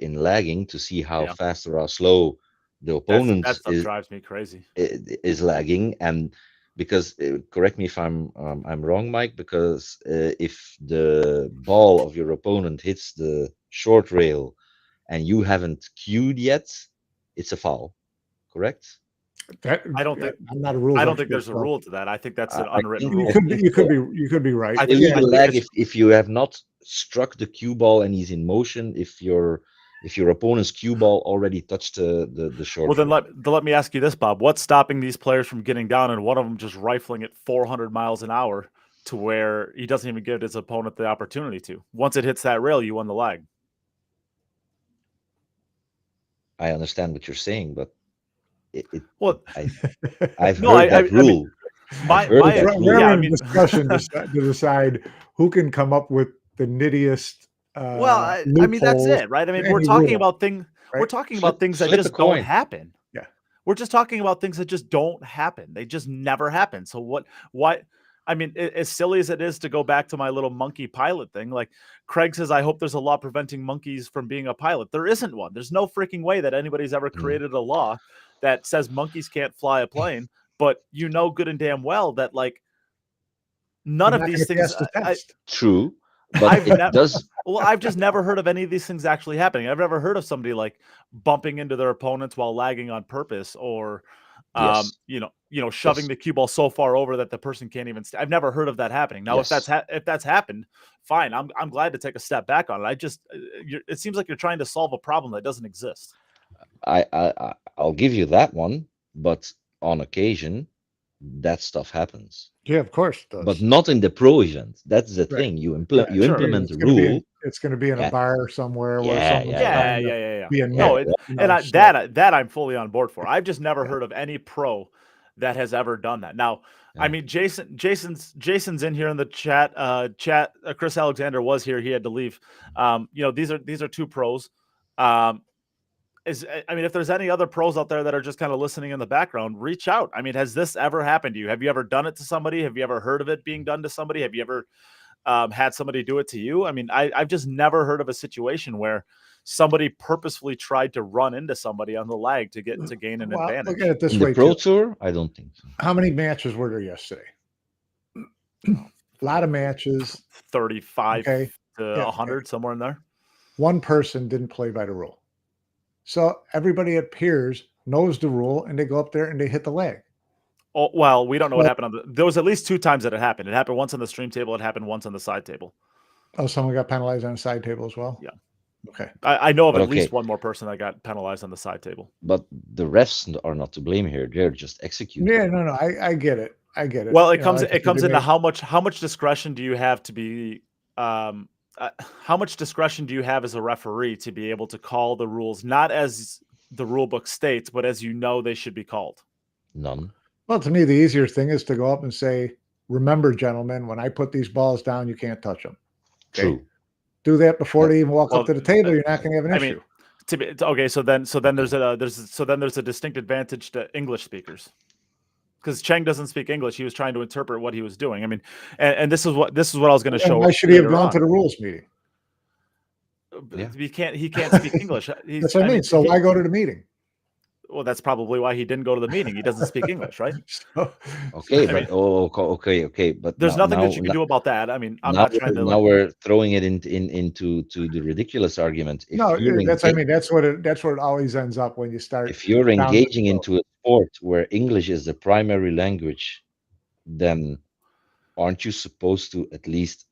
S4: in lagging to see how fast or how slow the opponent
S1: that stuff drives me crazy.
S4: Is lagging, and because correct me if I'm wrong, Mike. Because if the ball of your opponent hits the short rail and you haven't queued yet, it's a foul. Correct?
S3: I
S6: don't think-
S3: I'm not a rules.
S6: I don't think
S3: expert,
S6: there's a
S3: so
S6: rule to that. I think that's an
S4: I
S6: unwritten
S4: think-
S6: rule.
S3: You could be right.
S6: I think-
S4: Illegal lag
S6: it's-
S4: if you have not struck the cue ball and he's in motion. If your opponent's cue ball already touched the short.
S6: Well, then
S4: rail.
S6: let me ask you this, Bob. What's stopping these players from getting down and one of them just rifling at 400 miles an hour to where he doesn't even give his opponent the opportunity to? Once it hits that rail, you won the lag.
S4: I understand what you're saying, but
S6: Well,
S4: I've
S6: No,
S4: heard that
S6: I mean,
S4: rule.
S6: my
S4: heard
S6: my
S4: that rule.
S3: We're
S6: yeah, I
S3: in
S6: mean,
S3: discussion to decide who can come up with the nittiest.
S6: well, I mean that's
S3: loopholes
S6: it, right? I mean,
S3: to
S6: we're
S3: any
S6: talking
S3: rule,
S6: about things. We're
S3: right?
S6: talking about things that
S4: flip a
S6: just don't
S4: coin.
S6: happen.
S3: Yeah.
S6: We're just talking about things that just don't happen. They just never happen. So why? I mean, as silly as it is to go back to my little monkey pilot thing, like Craig says, I hope there's a law preventing monkeys from being a pilot. There isn't one. There's no freaking way that anybody's ever created a law that says monkeys can't fly a plane. But you know good and damn well that like none
S3: You're
S6: of
S3: not
S6: these
S3: gonna
S6: things.
S3: pass the test.
S4: True, but
S6: I've
S4: it
S6: nev-
S4: does.
S6: Well, I've just never heard of any of these things actually happening. I've never heard of somebody like bumping into their opponents while lagging on purpose, or
S4: Yes.
S6: shoving
S4: Yes.
S6: the cue ball so far over that the person can't even. I've never heard of that happening. Now,
S4: Yes.
S6: if that's happened, fine. I'm glad to take a step back on it. I just it seems like you're trying to solve a problem that doesn't exist.
S4: I'll give you that one, but on occasion, that stuff happens.
S3: Yeah, of course it does.
S4: But not in the pro event. That's the
S3: Right.
S4: thing. You
S3: Yeah,
S6: sure.
S4: implement
S3: It's
S4: a
S3: gonna be
S4: rule.
S3: it's going to be in
S4: Yeah.
S3: a bar somewhere where
S4: Yeah,
S3: someone's
S4: yeah,
S3: trying to be a
S6: No,
S3: nit, you know,
S6: and
S3: so-
S6: that I'm fully on board for. I've just never heard of any pro that has ever done that. Now, I
S4: Yeah.
S6: mean, Jason's in here in the chat. Chris Alexander was here. He had to leave. These are two pros. I mean, if there's any other pros out there that are just kind of listening in the background, reach out. I mean, has this ever happened to you? Have you ever done it to somebody? Have you ever heard of it being done to somebody? Have you ever had somebody do it to you? I mean, I've just never heard of a situation where somebody purposefully tried to run into somebody on the lag to gain an
S3: Well,
S6: advantage.
S3: look at it this
S4: In
S3: way.
S4: the pro
S3: too.
S4: tour, I don't think so.
S3: How many matches were there yesterday? A lot of matches.
S6: 35
S3: Okay.
S6: to
S3: Yeah.
S6: 100, somewhere in there.
S3: One person didn't play by the rule. So everybody at peers knows the rule and they go up there and they hit the leg.
S6: Oh, well, we don't know what
S3: Well-
S6: happened there was at least 2 times that it happened. It happened once on the stream table. It happened once on the side table.
S3: Oh, someone got penalized on the side table as well?
S6: Yeah.
S3: Okay.
S6: I know of
S4: But
S6: at least
S4: okay.
S6: one more person that got penalized on the side table.
S4: But the refs are not to blame here. They're just executing.
S3: Yeah, no, I get it. I get it.
S6: Well,
S3: You know, like I
S6: it comes
S3: said,
S6: into
S3: they
S6: how much discretion do you have to be how much discretion do you have as a referee to be able to call the rules not as the rule book states, but as you know they should be called?
S4: None.
S3: Well, to me, the easier thing is to go up and say, remember, gentlemen, when I put these balls down, you can't touch them. Okay?
S4: True.
S3: Do that before they even walk
S6: Well,
S3: up to the table. You're not going to have an
S6: I
S3: issue.
S6: mean, okay, so then there's a distinct advantage to English speakers. Because Cheng doesn't speak English, he was trying to interpret what he was doing. I mean, and this is what I was going to
S3: And
S6: show.
S3: why should he have
S6: later
S3: gone
S6: on.
S3: to the rules meeting?
S4: Yeah.
S6: He can't speak English.
S3: That's what I mean. So why go to the meeting?
S6: Well, that's probably why he didn't go to the meeting. He doesn't speak English, right?
S3: So-
S4: Okay,
S6: I
S4: but
S6: mean-
S4: okay. But
S6: There's
S4: now,
S6: nothing
S4: now,
S6: that you can do about that. I mean, I'm
S4: now,
S6: not trying to.
S4: now we're throwing it into the ridiculous argument. If
S3: no,
S4: you're
S3: that's I
S4: engag-
S3: mean that's what it always ends up when you start.
S4: if you're
S3: down this
S4: engaging
S3: road.
S4: into a sport where English is the primary language, then aren't you supposed to at least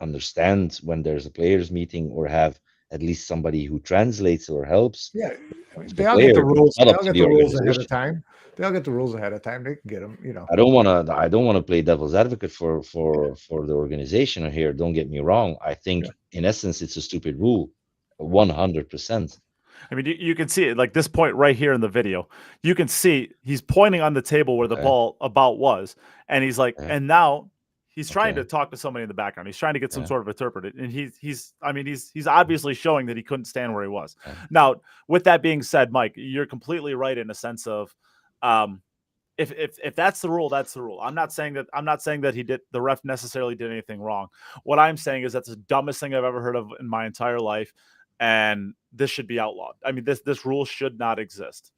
S4: understand when there's a players meeting or have at least somebody who translates or helps?
S3: Yeah, I mean,
S4: the
S3: they all get the
S4: player, but
S3: rules.
S4: not
S3: They
S4: up
S3: all
S4: to
S3: get
S4: the
S3: the rules ahead of
S4: organization.
S3: time. They all get the rules ahead of time. They can get them. You know.
S4: I don't want to play devil's advocate for the organization here. Don't get me wrong. I think in essence it's a stupid rule, 100%.
S6: I mean, you can see it like this point right here in the video. You can see he's pointing on the table where the
S4: Okay.
S6: ball about was, and he's like,
S4: Yeah.
S6: and now he's trying
S4: Okay.
S6: to talk to somebody in the background. He's trying to get some
S4: Yeah.
S6: sort of interpreter, and he's obviously showing that he couldn't stand where he was.
S4: Yeah.
S6: Now, with that being said, Mike, you're completely right in a sense of, if that's the rule, that's the rule. I'm not saying that the ref necessarily did anything wrong. What I'm saying is that's the dumbest thing I've ever heard of in my entire life. And this should be outlawed. I mean, this rule should not exist.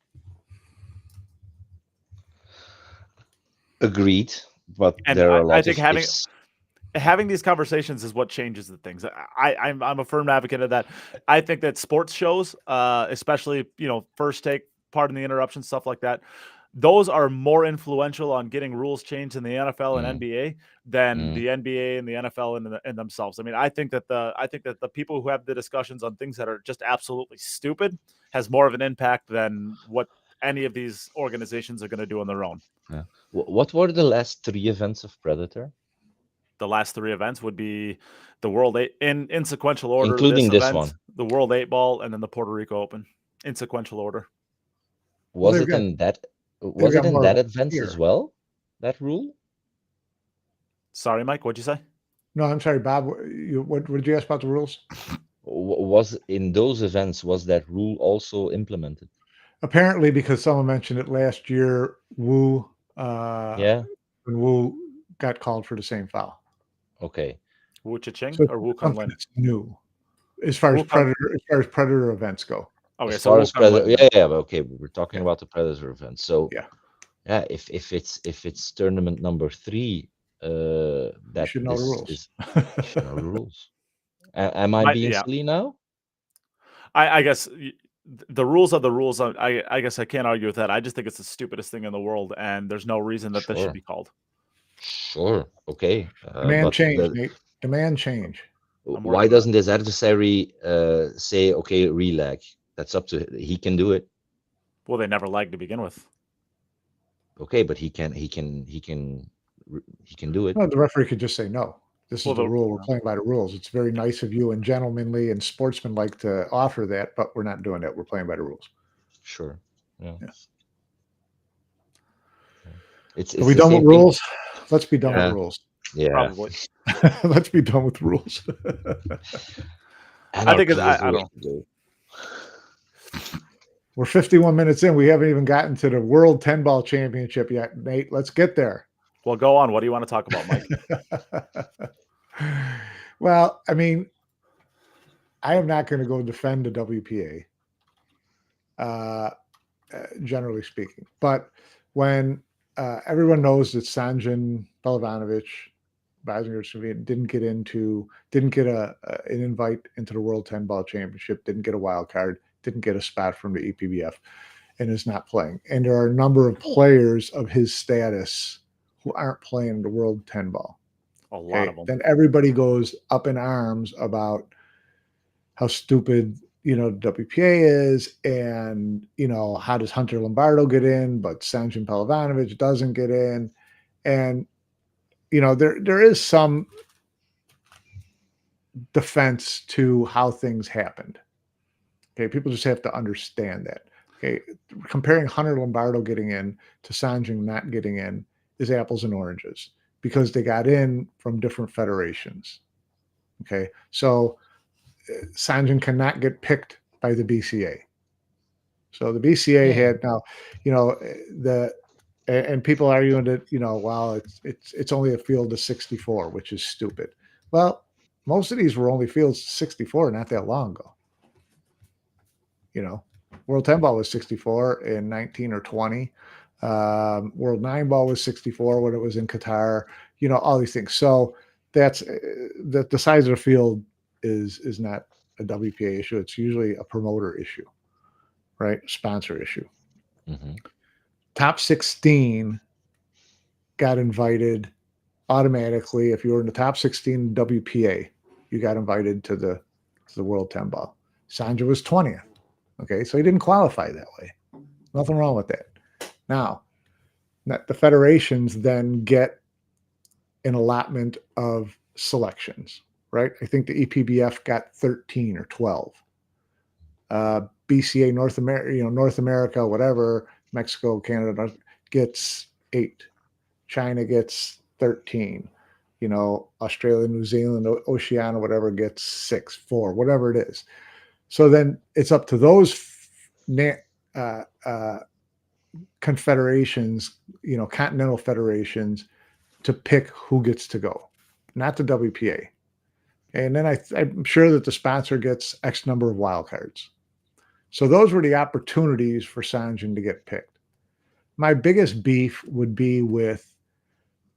S4: Agreed, but
S6: And
S4: there are a lot
S6: I think
S4: of ifs.
S6: having these conversations is what changes the things. I'm a firm advocate of that. I think that sports shows, especially First Take, pardon the interruption, stuff like that, those are more influential on getting rules changed in the NFL and NBA than the NBA and the NFL and themselves. I mean, I think that the people who have the discussions on things that are just absolutely stupid has more of an impact than what any of these organizations are going to do on their own.
S4: Yeah. What were the last 3 events of Predator?
S6: The last 3 events would be the World 8 in sequential order.
S4: Including this
S6: event,
S4: one.
S6: the World 8 Ball, and then the Puerto Rico Open in sequential order.
S4: Was
S3: they've
S4: it
S3: got-
S4: in that?
S3: they've
S4: Was
S3: got
S4: it in
S3: more
S4: that
S3: of a
S4: event
S3: tier.
S4: as well? That rule?
S6: Sorry, Mike, what'd you say?
S3: No, I'm sorry, Bob. What did you ask about the rules?
S4: Was in those events, was that rule also implemented?
S3: Apparently, because someone mentioned it last year, Wu,
S4: Yeah.
S3: when Wu got called for the same foul.
S4: Okay.
S6: Wu Cha-Ching
S3: So
S6: or Wu Kun
S3: something
S6: Lin?
S3: that's new as far as Predator events go.
S6: Okay,
S4: As
S6: so
S4: far
S6: Wu
S4: as
S6: Kun Lin.
S4: Predator, yeah, but okay, we're talking
S3: Yeah.
S4: about the Predator event. So
S3: Yeah.
S4: if it's tournament number 3, that
S3: should know the rules.
S4: you should know the rules. Am I being silly now?
S6: I guess the rules are the rules. I guess I can't argue with that. I just think it's the stupidest thing in the world, and there's no reason that this should be called.
S4: Sure. Okay.
S3: Demand change, Nate. Demand change.
S4: Why doesn't his adversary say, okay, relag? That's up to he can do it.
S6: Well, they never lagged to begin with.
S4: Okay, but he can do it.
S3: No, the referee could just say no. This is the rule. We're playing by the rules. It's very nice of you and gentlemanly and sportsmanlike to offer that, but we're not doing that. We're playing by the rules.
S4: Sure. Yeah.
S3: Are we done with rules? Let's be done with rules.
S4: Yeah.
S6: Probably.
S3: Let's be done with rules.
S6: I think I don't know.
S3: We're 51 minutes in. We haven't even gotten to the World 10 Ball Championship yet, Nate. Let's get there.
S6: Well, go on. What do you want to talk about, Mike?
S3: Well, I mean, I am not going to go defend the WPA, generally speaking. But when everyone knows that Sanjan Pelovanovic, didn't get an invite into the World 10 Ball Championship, didn't get a wild card, didn't get a spot from the EPBF, and is not playing. And there are a number of players of his status who aren't playing the World 10 Ball.
S6: A lot of them.
S3: Then everybody goes up in arms about how stupid, WPA is, and, how does Hunter Lombardo get in, but Sanjan Pelovanovic doesn't get in. And, there is some defense to how things happened. Okay, people just have to understand that. Okay, comparing Hunter Lombardo getting in to Sanjan not getting in is apples and oranges because they got in from different federations. Okay, so Sanjan cannot get picked by the BCA. So the BCA had now, and people arguing that, well, it's only a field of 64, which is stupid. Well, most of these were only fields of 64 not that long ago. World 10 Ball was 64 in 19 or 20. World 9 Ball was 64 when it was in Qatar. All these things. So that's the size of the field is not a WPA issue. It's usually a promoter issue, right? Sponsor issue.
S4: Mm-hmm.
S3: Top 16 got invited automatically. If you were in the top 16 WPA, you got invited to the World 10 Ball. Sanjan was 20th. Okay, so he didn't qualify that way. Nothing wrong with that. Now, the federations then get an allotment of selections, right? I think the EPBF got 13 or 12. BCA North America, whatever, Mexico, Canada gets 8. China gets 13. Australia, New Zealand, Oceania, whatever gets 6, 4, whatever it is. So then it's up to those confederations, continental federations, to pick who gets to go, not the WPA. And then I'm sure that the sponsor gets X number of wild cards. So those were the opportunities for Sanjan to get picked. My biggest beef would be with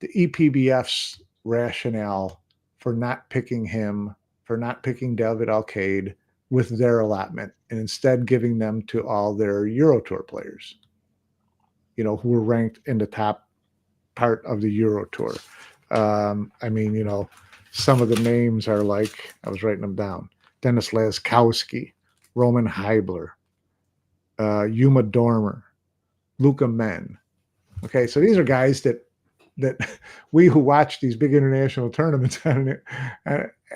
S3: the EPBF's rationale for not picking him, for not picking David Alcade with their allotment, and instead giving them to all their Euro Tour players, you know, who were ranked in the top part of the Euro Tour. I mean, you know, some of the names are like, I was writing them down: Dennis Laskowski, Roman Heibler, Yuma Dormer, Luca Men. Okay, so these are guys that we who watch these big international tournaments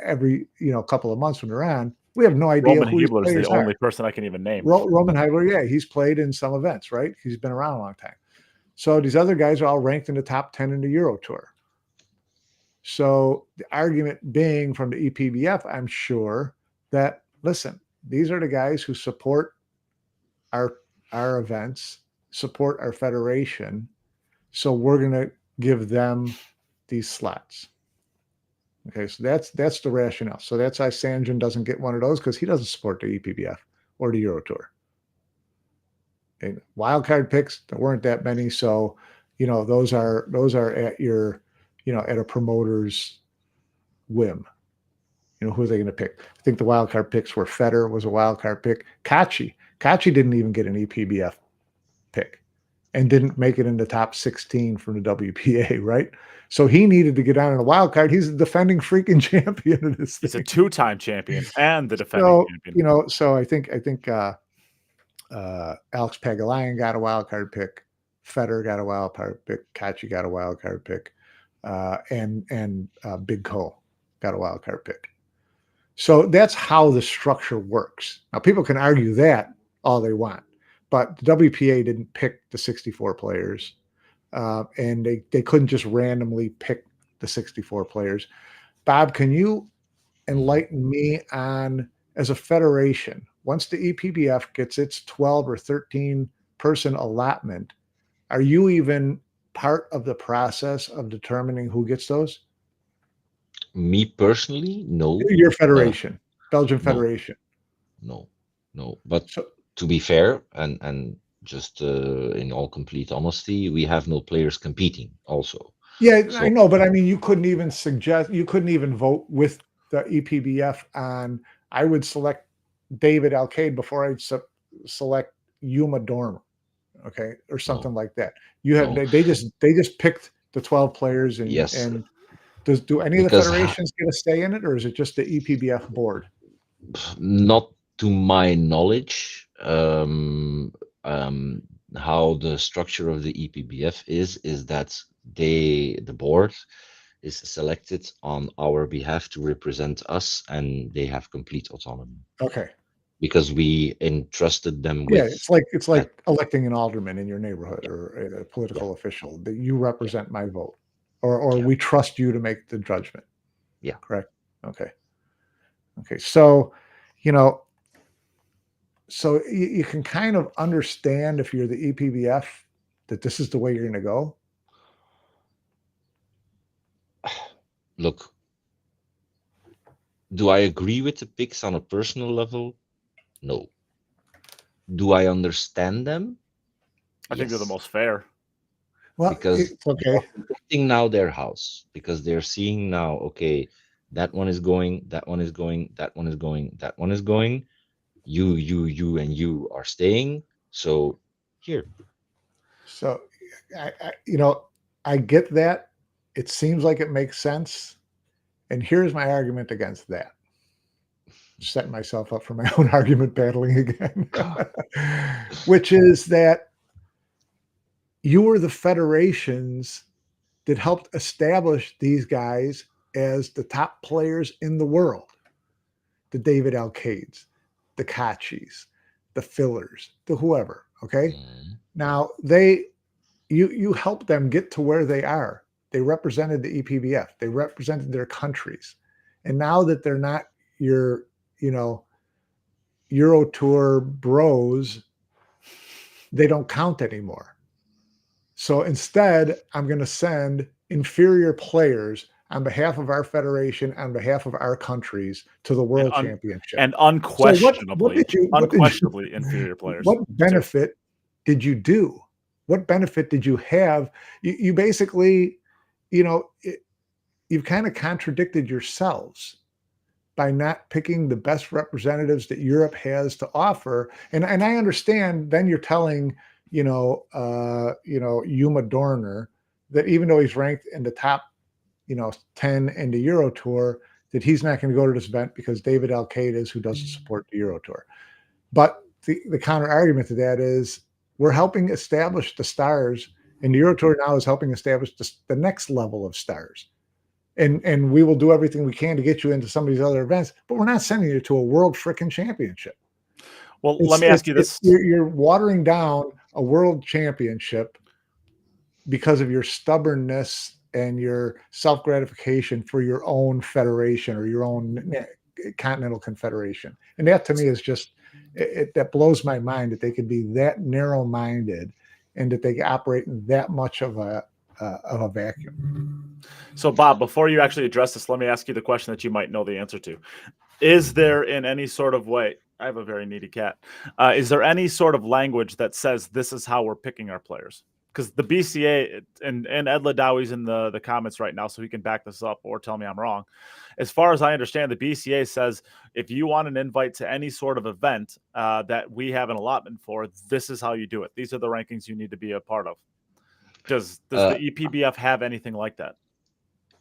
S3: every, you know, couple of months when they're on, we have no idea
S6: Roman
S3: who these
S6: Hebler is
S3: players
S6: the
S3: are.
S6: only person I can even name.
S3: Roman Heibler, yeah, he's played in some events, right? He's been around a long time. So these other guys are all ranked in the top 10 in the Euro Tour. So the argument being from the EPBF, I'm sure, that, listen, these are the guys who support our events, support our federation, so we're going to give them these slots. Okay, so that's the rationale. So that's why Sanjin doesn't get one of those, because he doesn't support the EPBF or the Euro Tour. And wildcard picks, there weren't that many, so you know those are at your, you know, at a promoter's whim. You know, who are they going to pick? I think the wildcard picks were Federer was a wildcard pick. Kachi didn't even get an EPBF pick and didn't make it in the top 16 from the WPA, right? So he needed to get on in a wild card. He's the defending freaking champion of this thing.
S6: He's a two-time champion and the defending champion.
S3: You know, so I think Alex Pagulayan got a wild card pick. Federer got a wild card pick. Kachi got a wild card pick. And Big Cole got a wild card pick. So that's how the structure works. Now, people can argue that all they want, but the WPA didn't pick the 64 players, and they couldn't just randomly pick the 64 players. Bob, can you enlighten me on, as a federation, once the EPBF gets its 12 or 13 person allotment, are you even part of the process of determining who gets those?
S4: Me personally, no.
S3: Your federation, Belgian Federation.
S4: No. But to be fair, and just in all complete honesty, we have no players competing also.
S3: Yeah, so, I know, but I mean, you couldn't even vote with the EPBF on, I would select David Alcade before I'd select Yuma Dormer, okay, or something like that. You have they just picked the 12 players, and
S4: yes.
S3: And do any of the federations get a say in it, or is it just the EPBF board?
S4: Not to my knowledge. How the structure of the EPBF is that the board is selected on our behalf to represent us, and they have complete autonomy.
S3: Okay.
S4: Because we entrusted them with.
S3: Yeah, it's like electing an alderman in your neighborhood or a political official, that you represent my vote, or we trust you to make the judgment.
S4: Yeah.
S3: Correct. Okay. So, you know, so you can kind of understand, if you're the EPBF, that this is the way you're going to go.
S4: Look, do I agree with the picks on a personal level? No. Do I understand them?
S6: I think they're the most fair.
S3: Well,
S4: because
S3: it's okay.
S4: They're protecting now their house, because they're seeing now, okay, that one is going, that one is going, that one is going, that one is going. You, and you are staying. So here.
S3: So, I get that. It seems like it makes sense. And here's my argument against that. Setting myself up for my own argument battling again, which is that you were the federations that helped establish these guys as the top players in the world. The David Alcades, the Kachis, the Fillers, the whoever. Okay. Mm-hmm. Now you helped them get to where they are. They represented the EPBF. They represented their countries. And now that they're not your, Euro Tour bros, they don't count anymore. So instead, I'm going to send inferior players on behalf of our federation, on behalf of our countries, to the World Championship.
S6: And unquestionably, unquestionably inferior players.
S3: What benefit did you do? What benefit did you have? You basically, you've kind of contradicted yourselves by not picking the best representatives that Europe has to offer. And I understand then you're telling, Yuma Dorner that even though he's ranked in the top, 10 in the Euro Tour, that he's not going to go to this event because David Alcade is who doesn't support the Euro Tour. But the counter argument to that is we're helping establish the stars, and the Euro Tour now is helping establish the next level of stars. And we will do everything we can to get you into some of these other events, but we're not sending you to a world frickin' championship.
S6: Well, let me ask you this.
S3: You're watering down a world championship because of your stubbornness and your self-gratification for your own federation or your own continental confederation. And that to me is just, that blows my mind that they could be that narrow-minded and that they operate in that much of a vacuum.
S6: So, Bob, before you actually address this, let me ask you the question that you might know the answer to. Is there in any sort of way, I have a very needy cat, is there any sort of language that says this is how we're picking our players? Because the BCA, and Ed Ladawi's in the comments right now, so he can back this up or tell me I'm wrong. As far as I understand, the BCA says if you want an invite to any sort of event that we have an allotment for, this is how you do it. These are the rankings you need to be a part of. Does the EPBF have anything like that?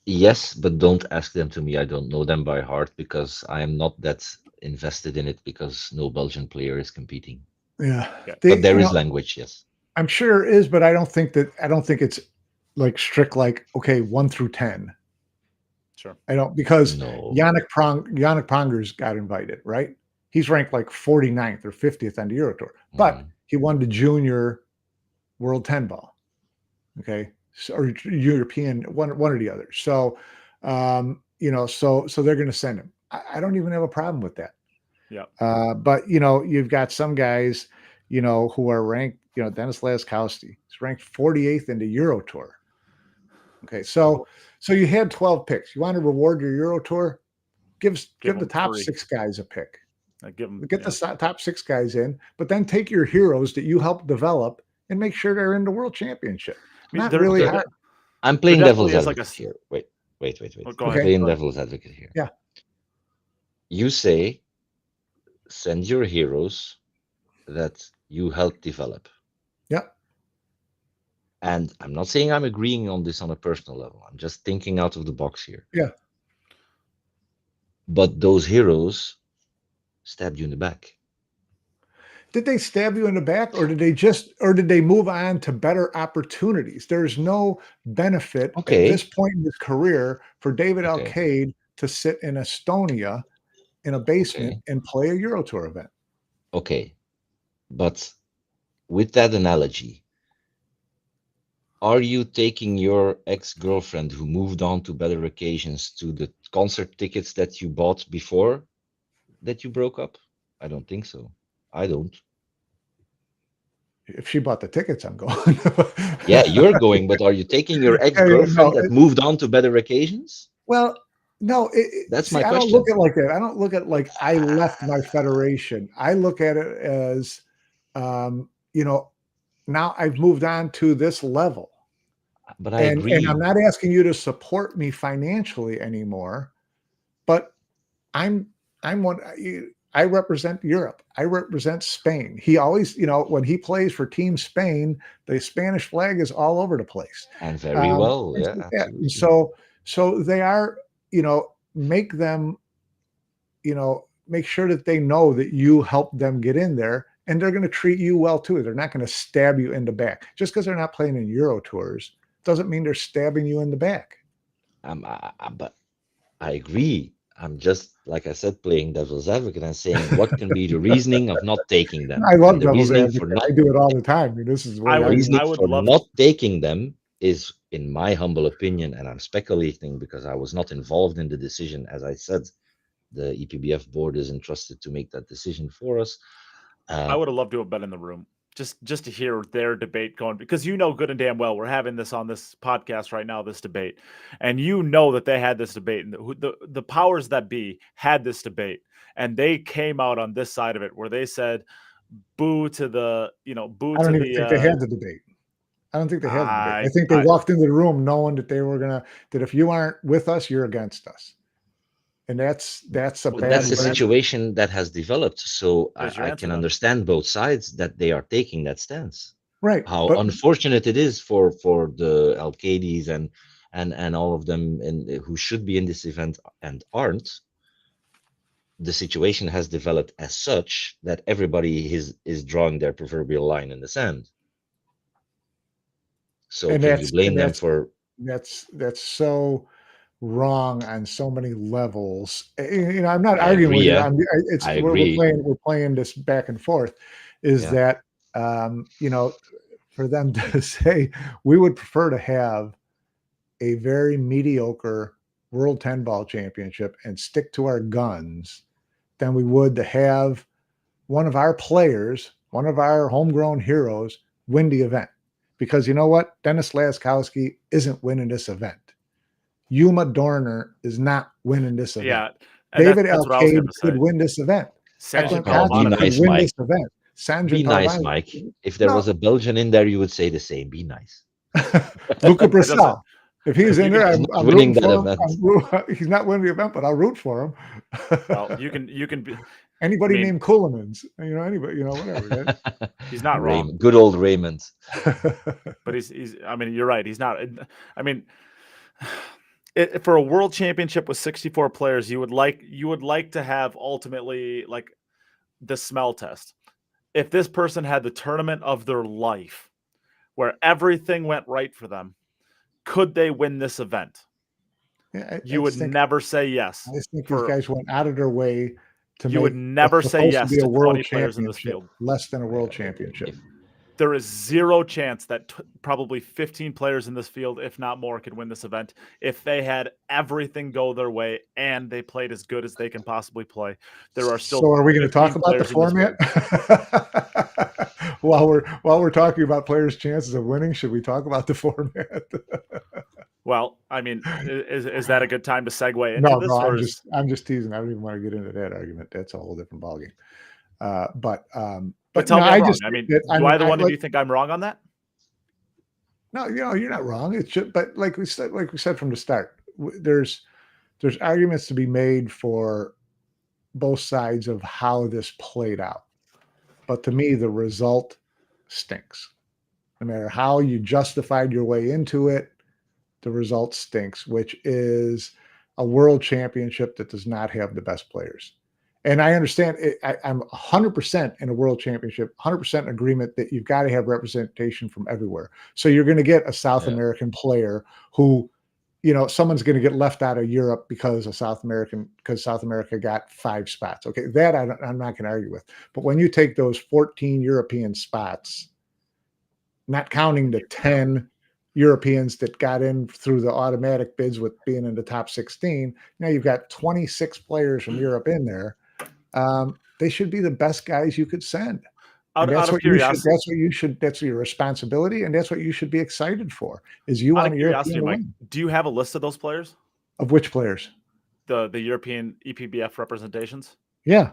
S4: Yes, but don't ask them to me. I don't know them by heart because I am not that invested in it because no Belgian player is competing.
S3: Yeah.
S4: But there is language, yes.
S3: I'm sure there is, but I don't think it's like strict, like, okay, 1 through 10.
S6: Sure.
S3: I don't, because
S4: No.
S3: Yannick Pronger's got invited, right? He's ranked like 49th or 50th on the Euro Tour, but he won the junior World 10 ball. Okay. So, or European, one or the other. So, so they're going to send him. I don't even have a problem with that.
S6: Yeah.
S3: But you've got some guys, who are ranked, Dennis Laskowski is ranked 48th in the Euro Tour. Okay. So you had 12 picks. You want to reward your Euro Tour? Give the top 6 guys a pick. Get the top 6 guys in, but then take your heroes that you helped develop and make sure they're in the World Championship. Not really hard.
S4: I'm playing devil's advocate here. Wait.
S6: Oh,
S4: I'm playing devil's advocate here.
S3: Yeah.
S4: You say send your heroes that you help develop.
S3: Yeah.
S4: And I'm not saying I'm agreeing on this on a personal level. I'm just thinking out of the box here.
S3: Yeah.
S4: But those heroes stabbed you in the back.
S3: Did they stab you in the back, or did they move on to better opportunities? There's no benefit at this point in his career for David Alcade to sit in Estonia in a basement and play a Euro Tour event.
S4: Okay. But with that analogy, are you taking your ex-girlfriend who moved on to better occasions to the concert tickets that you bought before that you broke up? I don't think so. I don't.
S3: If she bought the tickets, I'm going.
S4: Yeah, you're going, but are you taking your ex-girlfriend that moved on to better occasions?
S3: Well, no.
S4: That's my question.
S3: I don't look at it like that. I don't look at it like I left my federation. I look at it as, now I've moved on to this level.
S4: But I agree.
S3: And I'm not asking you to support me financially anymore, but I'm one. I represent Europe. I represent Spain. He always, when he plays for Team Spain, the Spanish flag is all over the place.
S4: And very well, yeah.
S3: Absolutely. So they are, make them, make sure that they know that you help them get in there, and they're going to treat you well too. They're not going to stab you in the back. Just because they're not playing in Euro Tours doesn't mean they're stabbing you in the back.
S4: But I agree. I'm just, like I said, playing devil's advocate and saying what can be the reasoning of not taking them.
S3: I love devil's advocate. I do it all the time. I mean, this is what
S4: reasoning for not taking them is, in my humble opinion, and I'm speculating because I was not involved in the decision. As I said, the EPBF board is entrusted to make that decision for us.
S6: I would have loved to have been in the room just to hear their debate going, because good and damn well we're having this on this podcast right now, this debate, and that they had this debate, and the powers that be had this debate, and they came out on this side of it where they said boo to the boo.
S3: I don't even think they had the debate. I don't think they had the debate.
S6: I-
S3: I think they
S6: I-
S3: walked into the room knowing that they were that if you aren't with us, you're against us. And that's a
S4: That's
S3: bad
S4: the
S3: way.
S4: situation that has developed. So
S6: There's your
S4: I
S6: answer
S4: can
S6: then.
S4: understand both sides that they are taking that stance.
S3: Right.
S4: How
S3: But
S4: unfortunate it is for the Al-Qaedis and all of them who should be in this event and aren't. The situation has developed as such that everybody is drawing their proverbial line in the sand. So
S3: and
S4: can you blame them for?
S3: that's so wrong on so many levels. You know, I'm not
S4: I
S3: arguing
S4: agree,
S3: with you.
S4: yeah.
S3: It's
S4: I agree.
S3: we're playing this back and forth. Is
S4: Yeah.
S3: that you know, for them to say we would prefer to have a very mediocre World 10 Ball Championship and stick to our guns than we would to have one of our players, one of our homegrown heroes, win the event. Because you know what? Dennis Laskowski isn't winning this event. Yuma Dorner is not winning this event.
S6: Yeah. And
S3: David
S6: that's what I was
S3: Alcade
S6: going to say.
S3: could win this event.
S6: Sanjit
S3: Eklan
S4: Oh, be
S3: Kotza
S6: Kalavana.
S3: could
S4: nice,
S3: win
S4: Mike.
S3: this event. Sanjit
S4: Be nice,
S3: Kalavana-
S4: Mike. If there was a Belgian in there, you would say the same. Be nice.
S3: Luca Brissell. If he's in there,
S4: He's
S3: I'm
S4: not
S3: rooting
S4: winning that
S3: for him.
S4: event.
S3: He's not winning the event, but I'll root for him.
S6: Well, you can be.
S3: Anybody
S6: I mean-
S3: named Coolemans, anybody, whatever.
S6: He's not wrong,
S4: Good old Raymond.
S6: but he's. I mean, you're right. He's not. I mean, for a world championship with 64 players, you would like to have ultimately like the smell test. If this person had the tournament of their life, where everything went right for them, could they win this event?
S3: Yeah,
S6: You would never say yes.
S3: I just think
S6: for-
S3: these guys went out of their way to
S6: You
S3: make
S6: would never
S3: what's
S6: say
S3: supposed
S6: yes
S3: to be a
S6: to
S3: world
S6: 20 players in this
S3: championship
S6: field.
S3: less than a world championship.
S6: There is zero chance that probably 15 players in this field, if not more, could win this event if they had everything go their way and they played as good as they can possibly play. There are still.
S3: So are we going to talk
S6: 15
S3: about the
S6: players in this
S3: format? while we're talking about players' chances of winning, should we talk about the format?
S6: Well, I mean, is that a good time to segue into this?
S3: No,
S6: Or
S3: I'm just teasing. I don't even want to get into that argument. That's a whole different ballgame.
S6: But tell
S3: no,
S6: me I'm wrong.
S3: just
S6: I mean,
S3: think that-
S6: do either one of
S3: like-
S6: you think I'm wrong on that?
S3: No, you're not wrong. It's just, but like we said from the start, there's arguments to be made for both sides of how this played out. But to me, the result stinks. No matter how you justified your way into it, the result stinks, which is a world championship that does not have the best players. And I understand I'm 100% in a world championship, 100% agreement that you've got to have representation from everywhere. So you're going to get a South American player who, someone's going to get left out of Europe because South America got 5 spots. Okay, that I'm not going to argue with. But when you take those 14 European spots, not counting the 10 Europeans that got in through the automatic bids with being in the top 16, now you've got 26 players from Europe in there. They should be the best guys you could send.
S6: Out of curiosity,
S3: That's your responsibility, and that's what you should be excited for. Is you want a European
S6: Mike,
S3: win.
S6: do you have a list of those players?
S3: Of which players?
S6: The European EPBF representations?
S3: Yeah.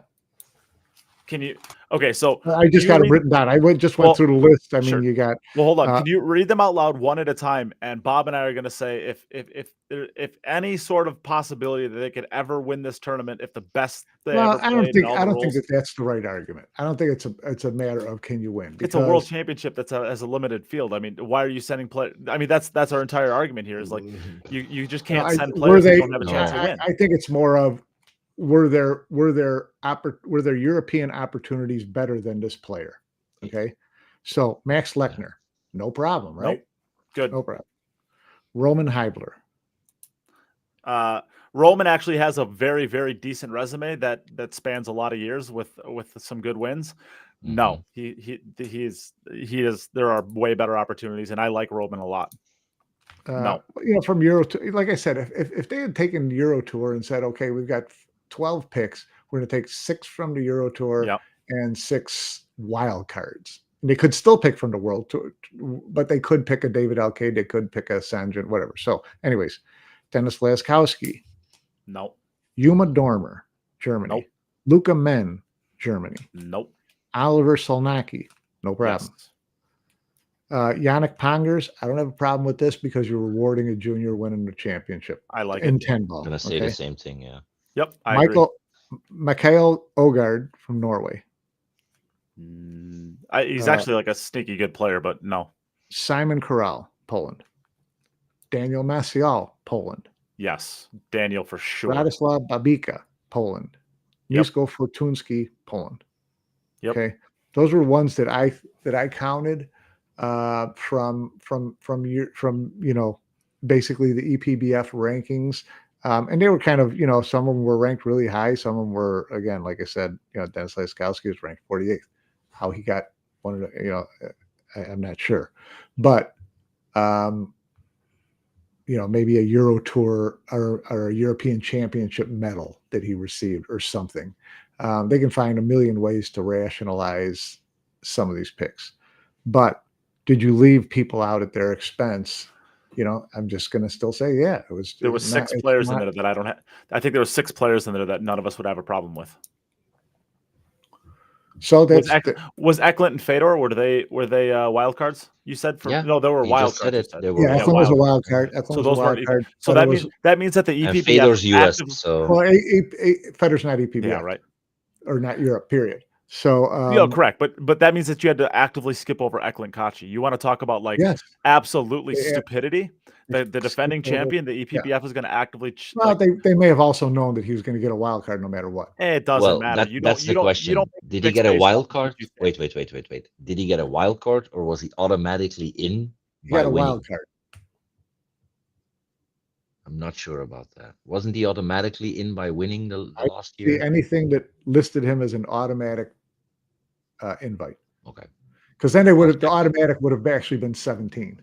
S6: Can you? Okay, so
S3: I just got it written down. I went through the list. I mean, you got.
S6: Well, hold on. Can you read them out loud one at a time? And Bob and I are going to say if any sort of possibility that they could ever win this tournament, if the best they ever played.
S3: I don't think that's the right argument. I don't think it's a matter of can you win.
S6: It's a world championship that's has a limited field. I mean, why are you sending players? I mean, that's our entire argument here. Is like you just can't send players that don't have a chance to win.
S3: I think it's more of were their European opportunities better than this player? Okay, so Max Lechner, no problem, right?
S6: Nope. Good,
S3: no problem. Roman Heibler.
S6: Roman actually has a very, very decent resume that spans a lot of years with some good wins. Mm-hmm. No, he is. There are way better opportunities, and I like Roman a lot. No,
S3: from Euro, like I said, if they had taken Euro Tour and said, okay, we've got 12 picks, we're going to take 6 from the Euro Tour and 6 wild cards. And they could still pick from the World Tour, but they could pick a David Alcade, they could pick a Sanjit, whatever. So, anyways, Dennis Laskowski.
S6: No.
S3: Yuma Dormer, Germany.
S6: Nope.
S3: Luca Men, Germany.
S6: Nope.
S3: Oliver Solnacki, no problem. Yannick Pongers, I don't have a problem with this because you're rewarding a junior winning the championship.
S6: I like
S3: in
S6: it.
S3: 10
S4: I'm
S3: ball.
S4: gonna say the same thing. Yeah.
S6: Yep, I agree.
S3: Mikael Ogard from Norway.
S6: He's actually like a sneaky good player, but no.
S3: Simon Corral, Poland. Daniel Maciel, Poland.
S6: Yes, Daniel for sure.
S3: Radislav Babika, Poland.
S6: Yep.
S3: Misko Fortunski, Poland.
S6: Yep.
S3: Okay, those were ones that I counted from basically the EPBF rankings, and they were kind of some of them were ranked really high, some of them were, again, like I said, Dennis Laskowski was ranked 48th. How he got one of the, I'm not sure, but maybe a Euro Tour or a European Championship medal that he received or something. They can find a million ways to rationalize some of these picks. But did you leave people out at their expense? I'm just going to still say, yeah, it was.
S6: There was six players in there that I don't have. I think there were 6 players in there that none of us would have a problem with.
S3: So that's
S6: was Eklund and Fedor, were they wild cards? You said no, they were wild cards.
S3: Eklund was a wild card.
S6: So those weren't. So that means that the EPBF
S4: Fedor's US. So
S3: Fedor's not EPBF.
S6: Yeah, right.
S3: Or not Europe. Period. So
S6: correct, but that means that you had to actively skip over Eklund Kachi. You want to talk about absolutely stupidity? The defending champion, the EPBF is going to actively.
S3: Well, they may have also known that he was going to get a wild card no matter what.
S6: It doesn't matter.
S4: That's the question. Did he get a wild card? Wait. Did he get a wild card, or was he automatically in?
S3: He got a wild card.
S4: I'm not sure about that. Wasn't he automatically in by winning the last year?
S3: Anything that listed him as an automatic invite.
S4: Okay.
S3: Because then the automatic would have actually been 17.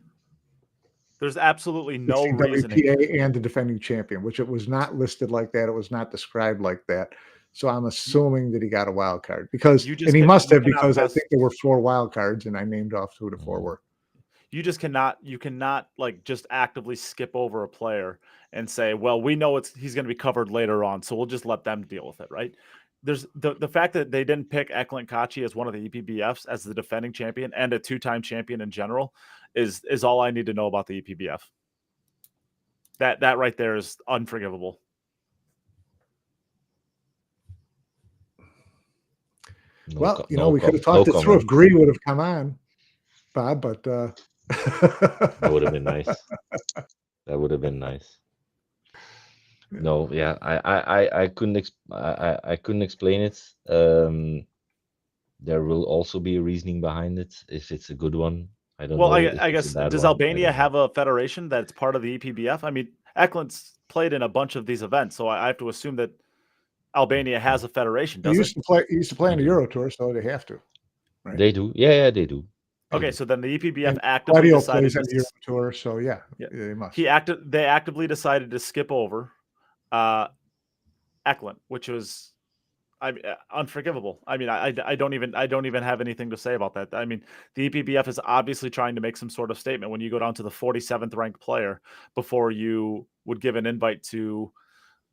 S6: There's absolutely no reason.
S3: WPA and the defending champion, which it was not listed like that. It was not described like that. So I'm assuming that he got a wild card because he must have, because I think there were 4 wild cards and I named off who the 4 were.
S6: You cannot like just actively skip over a player and say, well, we know he's going to be covered later on, so we'll just let them deal with it, right? There's the fact that they didn't pick Eklund Kachi as one of the EPBFs as the defending champion and a 2-time champion in general is all I need to know about the EPBF. That right there is unforgivable.
S3: Well, we could have talked it through if Gree would have come on, Bob, but
S4: that would have been nice. That would have been nice. No, yeah, I couldn't explain it. There will also be a reasoning behind it if it's a good one. I don't know.
S6: Well, I guess does Albania have a federation that's part of the EPBF? I mean, Eklund's played in a bunch of these events, so I have to assume that Albania has a federation. Does
S3: he used to play on the Euro Tour, so they have to.
S4: Right? They do. Yeah, they do.
S6: Okay, so then the EPBF actively decided
S3: on the Euro Tour, so yeah, they must.
S6: They actively decided to skip over Eklund, which was unforgivable. I mean, I don't even have anything to say about that. I mean, the EPBF is obviously trying to make some sort of statement when you go down to the 47th ranked player before you would give an invite to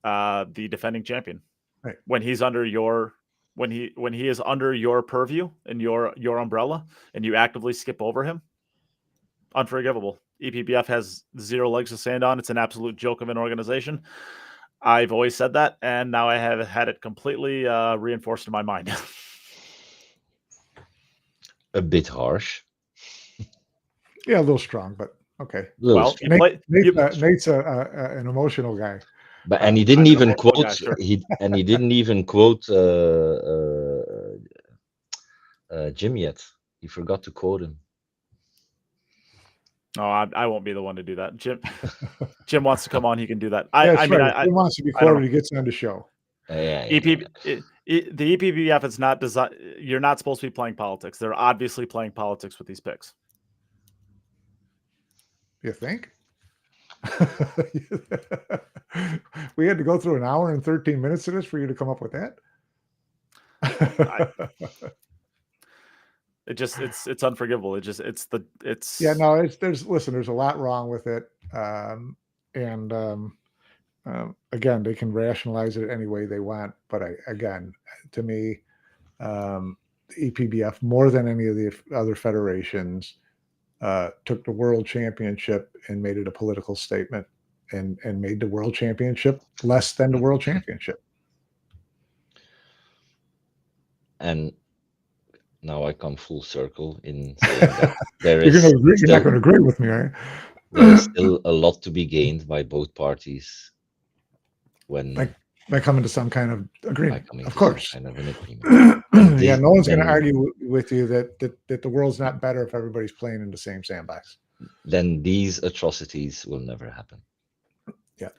S6: the defending champion.
S3: Right.
S6: When he's under your when he is under your purview and your umbrella and you actively skip over him, unforgivable. EPBF has 0 legs to stand on. It's an absolute joke of an organization. I've always said that, and now I have had it completely reinforced in my mind.
S4: A bit harsh.
S3: Yeah, a little strong, but okay.
S6: Well,
S3: Nate's an emotional guy.
S4: But and he didn't even quote. He didn't even quote Jim yet. He forgot to quote him.
S6: No, I won't be the one to do that. Jim wants to come on. He can do that.
S3: He wants to be quoted. He gets on the show.
S6: The EPBF is not designed. You're not supposed to be playing politics. They're obviously playing politics with these picks.
S3: You think? We had to go through an hour and 13 minutes of this for you to come up with that.
S6: It's unforgivable. There's
S3: a lot wrong with it. Again, they can rationalize it any way they want. But to me, the EPBF, more than any of the other federations, took the world championship and made it a political statement and made the world championship less than the world championship.
S4: And now I come full circle in saying that there
S3: You're
S4: is
S3: going to agree. You're not
S4: still
S3: going to agree with me, are
S4: there is
S3: you?
S4: still a lot to be gained by both parties when
S3: By coming to some kind of
S4: by
S3: agreement,
S4: coming
S3: of
S4: to some
S3: course.
S4: kind of an agreement. And
S3: Yeah, no one's going to
S4: then
S3: argue with you that the world's not better if everybody's playing in the same sandbox.
S4: then these atrocities will never happen.
S3: Yeah.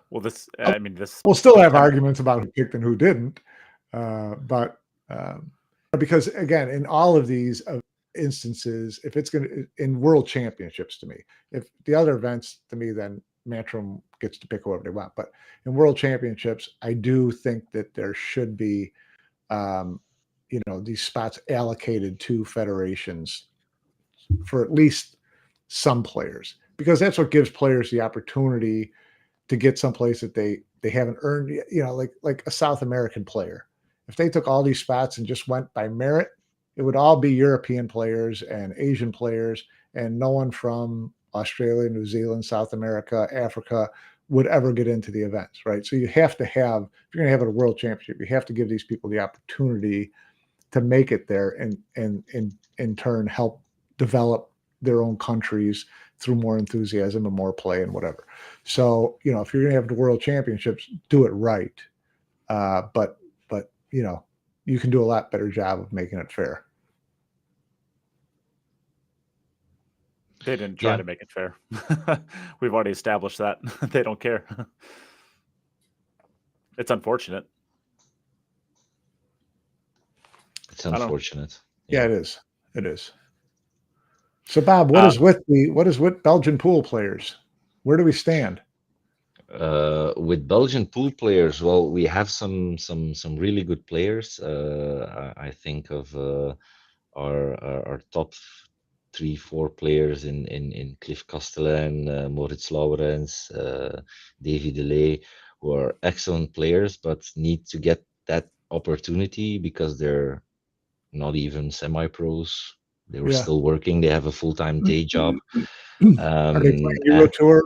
S6: Well, this, I mean, this.
S3: We'll still have arguments about who picked and who didn't, but because again, in all of these instances, if it's going to in world championships, to me, if the other events, to me, then Matchroom gets to pick whoever they want. But in world championships, I do think that there should be, these spots allocated to federations for at least some players, because that's what gives players the opportunity to get someplace that they haven't earned. Like a South American player, if they took all these spots and just went by merit, it would all be European players and Asian players, and no one from Australia, New Zealand, South America, Africa would ever get into the events, right? So you have to have, if you're going to have a world championship, you have to give these people the opportunity to make it there, and in turn help develop their own countries through more enthusiasm and more play and whatever. So, if you're going to have the world championships, do it right. But you can do a lot better job of making it fair.
S6: They didn't try to make it fair. We've already established that. They don't care. It's unfortunate.
S4: It's unfortunate.
S3: Yeah, it is. It is. So, Bob, what is with Belgian pool players? Where do we stand?
S4: With Belgian pool players, well, we have some really good players. I think of our top 3-4 players in Cliff Castellan, Moritz Laurens, Davy Delay, who are excellent players, but need to get that opportunity because they're not even semi-pros. They were still working. They have a full-time day job.
S3: Are they playing Euro Tour?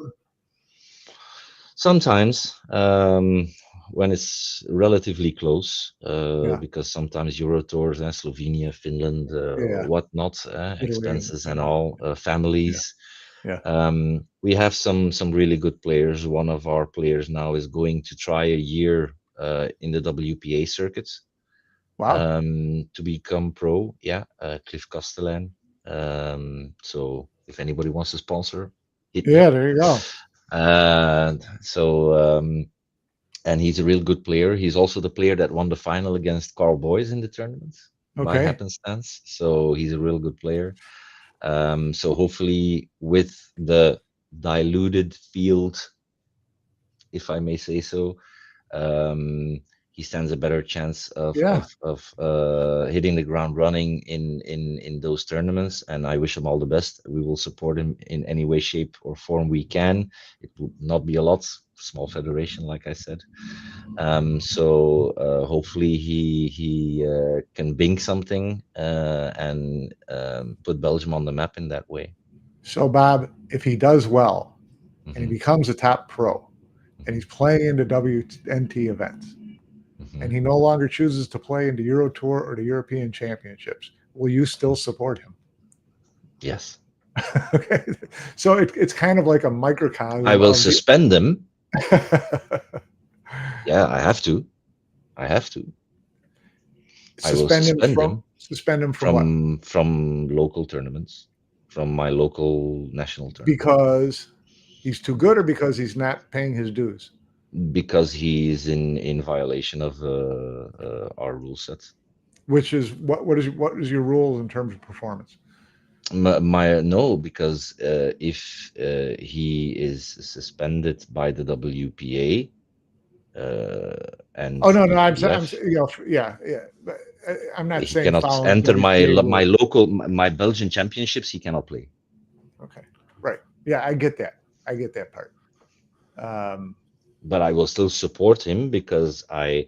S4: Sometimes, when it's relatively close, because sometimes Euro Tours, Slovenia, Finland, whatnot, expenses and all, families. We have some really good players. One of our players now is going to try a year in the WPA circuits.
S3: Wow.
S4: To become pro. Cliff Castellan. So if anybody wants to sponsor,
S3: there you go.
S4: And he's a real good player. He's also the player that won the final against Carl Boys in the tournament by happenstance. So he's a real good player. So hopefully with the diluted field, if I may say so, he stands a better chance of hitting the ground running in those tournaments, and I wish him all the best. We will support him in any way, shape, or form we can. It will not be a lot, small federation, like I said. So hopefully he can bring something and put Belgium on the map in that way.
S3: So, Bob, if he does well and he becomes a top pro and he's playing in the WNT events, and he no longer chooses to play in the Euro Tour or the European Championships, will you still support him?
S4: Yes.
S3: Okay. So it's kind of like a microcosm.
S4: I will suspend them. Yeah, I have to. I will suspend him from local tournaments, from my local national tournament.
S3: Because he's too good, or because he's not paying his dues?
S4: Because he's in violation of our rule set.
S3: Which is what is your rules in terms of performance?
S4: Because if he is suspended by the WPA and
S3: I'm
S4: not
S3: saying
S4: he cannot enter my Belgian championships. He cannot play.
S3: Okay, right. Yeah, I get that part.
S4: But I will still support him because I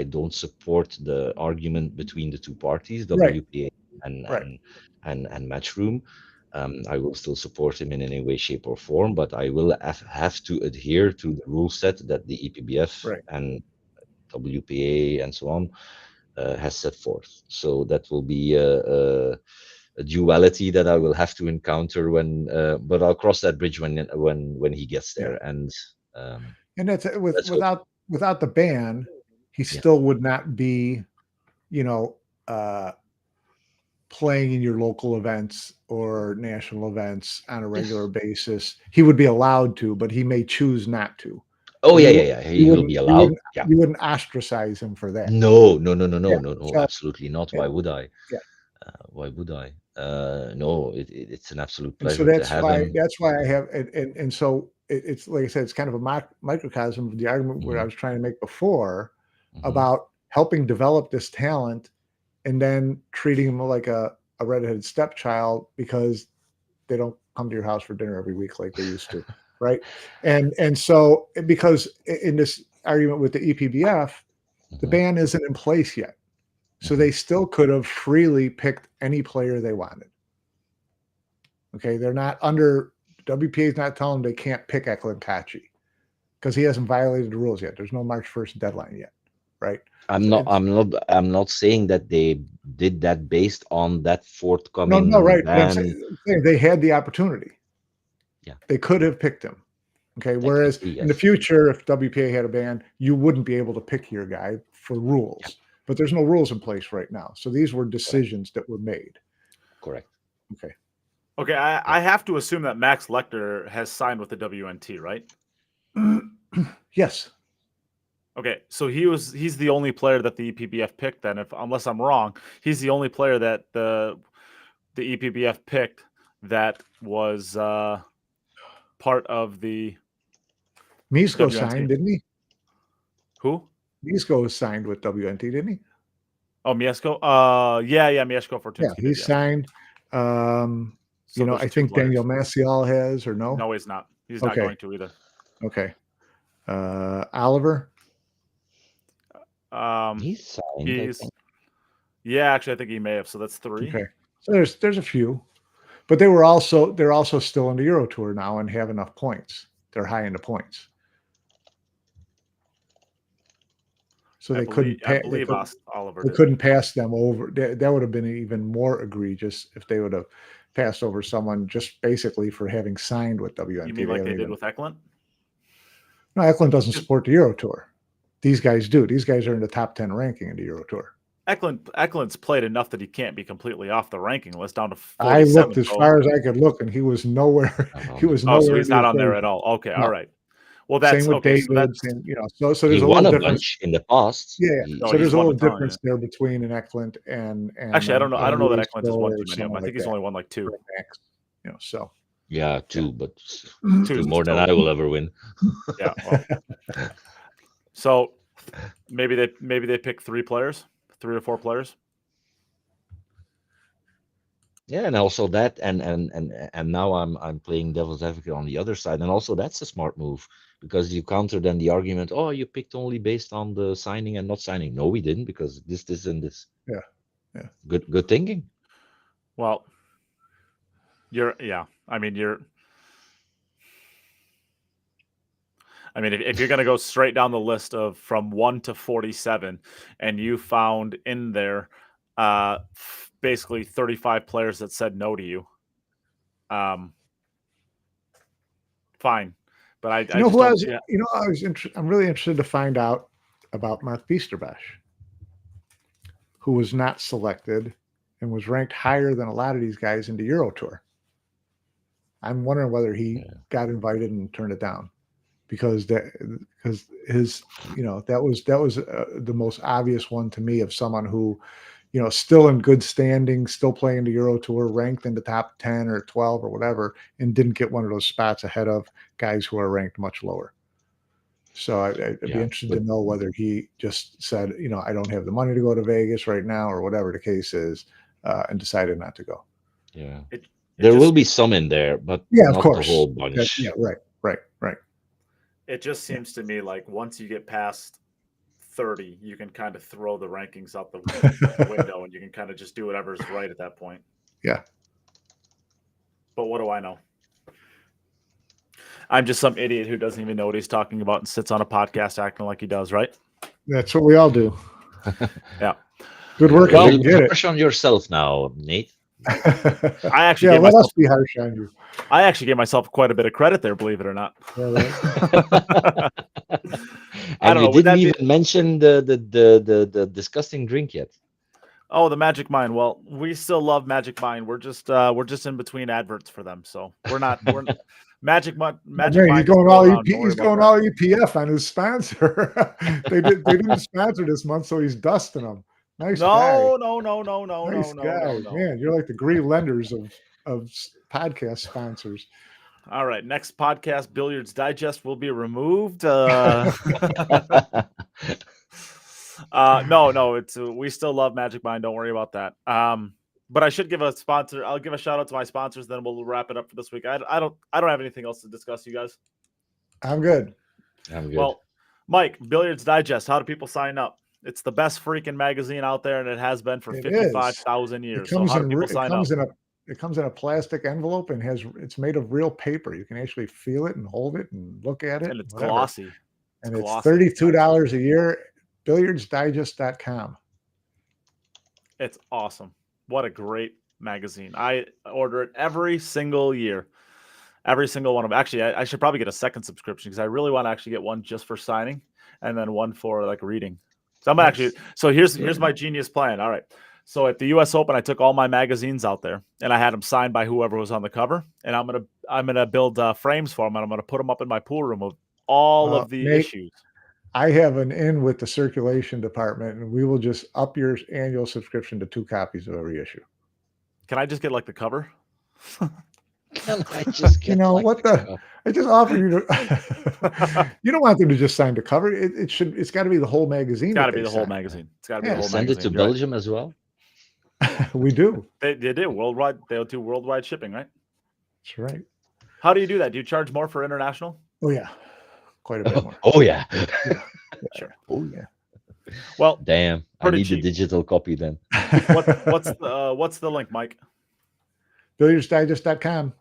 S4: don't support the argument between the two parties, WPA and Matchroom. I will still support him in any way, shape, or form, but I will have to adhere to the rule set that the EPBF
S3: Right.
S4: and WPA and so on has set forth. So that will be a duality that I will have to encounter when, but I'll cross that bridge when he gets there. And
S3: that's
S4: let's hope.
S3: without the ban, he
S4: Yeah.
S3: still would not be, you know, playing in your local events or national events on a regular basis. He would be allowed to, but he may choose not to.
S4: Oh
S3: But
S4: yeah. He will be allowed. Yeah.
S3: You wouldn't ostracize him for that.
S4: No.
S3: So,
S4: Absolutely not. Why would I?
S3: Yeah.
S4: Why would I? No, it's an absolute
S3: And so
S4: pleasure to have him.
S3: that's why I have, and so it's like I said, it's kind of a microcosm of the argument where I was trying to make before about helping develop this talent and then treating them like a redheaded stepchild because they don't come to your house for dinner every week like they used to, right? And so because in this argument with the EPBF, the ban isn't in place yet, so they still could have freely picked any player they wanted. Okay, they're not under WPA is not telling them they can't pick Eklund Kachi because he hasn't violated the rules yet. There's no March 1st deadline yet, right?
S4: I'm not saying that they did that based on that forthcoming
S3: No, right. But I'm
S4: ban.
S3: saying they had the opportunity.
S4: Yeah.
S3: They could have picked him. Okay. Whereas
S4: Technically,
S3: in the
S4: yes.
S3: future, if WPA had a ban, you wouldn't be able to pick your guy for rules.
S4: Yeah.
S3: But there's no rules in place right now. So these were decisions that were made.
S4: Correct.
S3: Okay.
S6: Okay, I have to assume that Max Lecter has signed with the WNT, right?
S3: Yes.
S6: Okay, so he's the only player that the EPBF picked then, unless I'm wrong, he's the only player that the EPBF picked that was part of the
S3: Misko
S6: WNT.
S3: signed, didn't he?
S6: Who?
S3: Misko signed with WNT, didn't he?
S6: Oh, Mieszko? Yeah, Mieszko for
S3: Yeah, he signed.
S6: So
S3: I think Daniel Maciel has, or no?
S6: No, he's not. He's not going to either.
S3: Okay. Oliver?
S4: He's signed, I think.
S6: Yeah, actually, I think he may have. So that's 3.
S3: Okay. So there's a few, but they're also still in the Euro Tour now and have enough points. They're high in the points, so they couldn't pass them over. That would have been even more egregious if they would have passed over someone just basically for having signed with WNT.
S6: You mean like they did with Eklund?
S3: No, Eklund doesn't support the Euro Tour. These guys do. These guys are in the top 10 ranking in the Euro Tour.
S6: Eklund's played enough that he can't be completely off the ranking list down to 47.
S3: I looked as far as I could look, and he was nowhere. He was nowhere.
S6: So he's not on there at all. Okay, no. All right. Well, that's
S3: same with
S6: okay.
S3: David. So there's
S4: he
S3: a
S4: won
S3: little
S4: a
S3: difference.
S4: bunch in the past.
S3: Yeah. So there's a little difference there between an Eklund and
S6: actually, I don't know that Eklund has won too many of them. I think he's only won like 2.
S3: So.
S4: Yeah, 2, but 2 more than I will ever win.
S6: Yeah. Well. So maybe they pick 3 players, 3 or 4 players.
S4: Yeah, and also that, and now I'm playing devil's advocate on the other side, and also that's a smart move because you counter then the argument, oh, you picked only based on the signing and not signing. No, we didn't, because this and this.
S3: Yeah.
S4: Good thinking.
S6: Well, if you're going to go straight down the list of from 1 to 47, and you found in there basically 35 players that said no to you, fine. But I'm
S3: really interested to find out about Mark Biesterbosch, who was not selected and was ranked higher than a lot of these guys in the Euro Tour. I'm wondering whether he got invited and turned it down. Because his that was the most obvious one to me of someone who still in good standing, still playing the Euro Tour, ranked in the top 10 or 12 or whatever, and didn't get one of those spots ahead of guys who are ranked much lower. So I'd be interested to know whether he just said, I don't have the money to go to Vegas right now, or whatever the case is, and decided not to go.
S4: Yeah, there will be some in there, but
S3: of
S4: not
S3: course,
S4: the whole bunch.
S3: Right.
S6: It just seems to me like once you get past 30, you can kind of throw the rankings out the window, and you can kind of just do whatever's right at that point.
S3: Yeah.
S6: But what do I know? I'm just some idiot who doesn't even know what he's talking about and sits on a podcast acting like he does, right?
S3: That's what we all do.
S6: Yeah.
S3: Good work.
S4: Well,
S3: If you get it.
S4: harsh on yourself now, Nate.
S6: I actually
S3: yeah,
S6: gave
S3: let
S6: myself,
S3: us be harsh on you.
S6: I actually gave myself quite a bit of credit there, believe it or not.
S3: Yeah, right.
S6: I don't
S4: you
S6: know. Would
S4: didn't
S6: that be-
S4: even mention the disgusting drink yet.
S6: Oh, the Magic Mind. Well, we still love Magic Mind. We're just in between adverts for them, so we're not. We're Magic Mind. Magic
S3: Man,
S6: Mind.
S3: he's going all
S6: Don't worry
S3: he's
S6: about
S3: going
S6: that.
S3: all EPF on his sponsor. they didn't sponsor this month, so he's dusting them. Nice guy.
S6: No.
S3: Nice guy.
S6: No.
S3: Man, you're like the Green Lenders of podcast sponsors.
S6: All right, next podcast, Billiards Digest will be removed. No, it's we still love Magic Mind. Don't worry about that. But I should give a sponsor. I'll give a shout out to my sponsors. Then we'll wrap it up for this week. I don't have anything else to discuss, you guys.
S3: I'm good.
S6: Well, Mike, Billiards Digest. How do people sign up? It's the best freaking magazine out there, and it has been for 55,000 years. So how do people sign up?
S3: It comes in a plastic envelope and it's made of real paper. You can actually feel it and hold it and look at it.
S6: And it's
S3: whatever.
S6: glossy.
S3: And it's $32 a year. BilliardsDigest.com.
S6: It's awesome. What a great magazine. I order it every single year. Every single one of them. Actually, I should probably get a second subscription because I really want to actually get one just for signing and then one for like reading. So I'm actually, so here's my genius plan. All right. So at the US Open, I took all my magazines out there and I had them signed by whoever was on the cover. And I'm gonna build frames for them and I'm gonna put them up in my pool room of all of the issues.
S3: I have an in with the circulation department, and we will just up your annual subscription to 2 copies of every issue.
S6: Can I just get like the cover?
S4: Can I just get
S3: I just offer you to. You don't want them to just sign the cover. It's got to be the whole magazine.
S6: It's got to be the whole magazine. It's got to be the whole
S4: send
S6: magazine.
S4: Send it to Belgium as well.
S3: We do.
S6: They do worldwide. They'll do worldwide shipping, right?
S3: That's right.
S6: How do you do that? Do you charge more for international?
S3: Oh yeah, quite a bit more.
S4: Oh yeah.
S6: Sure.
S3: Oh yeah.
S6: Well,
S4: damn. I need the digital copy then.
S6: What's the link, Mike?
S3: BilliardsDigest.com.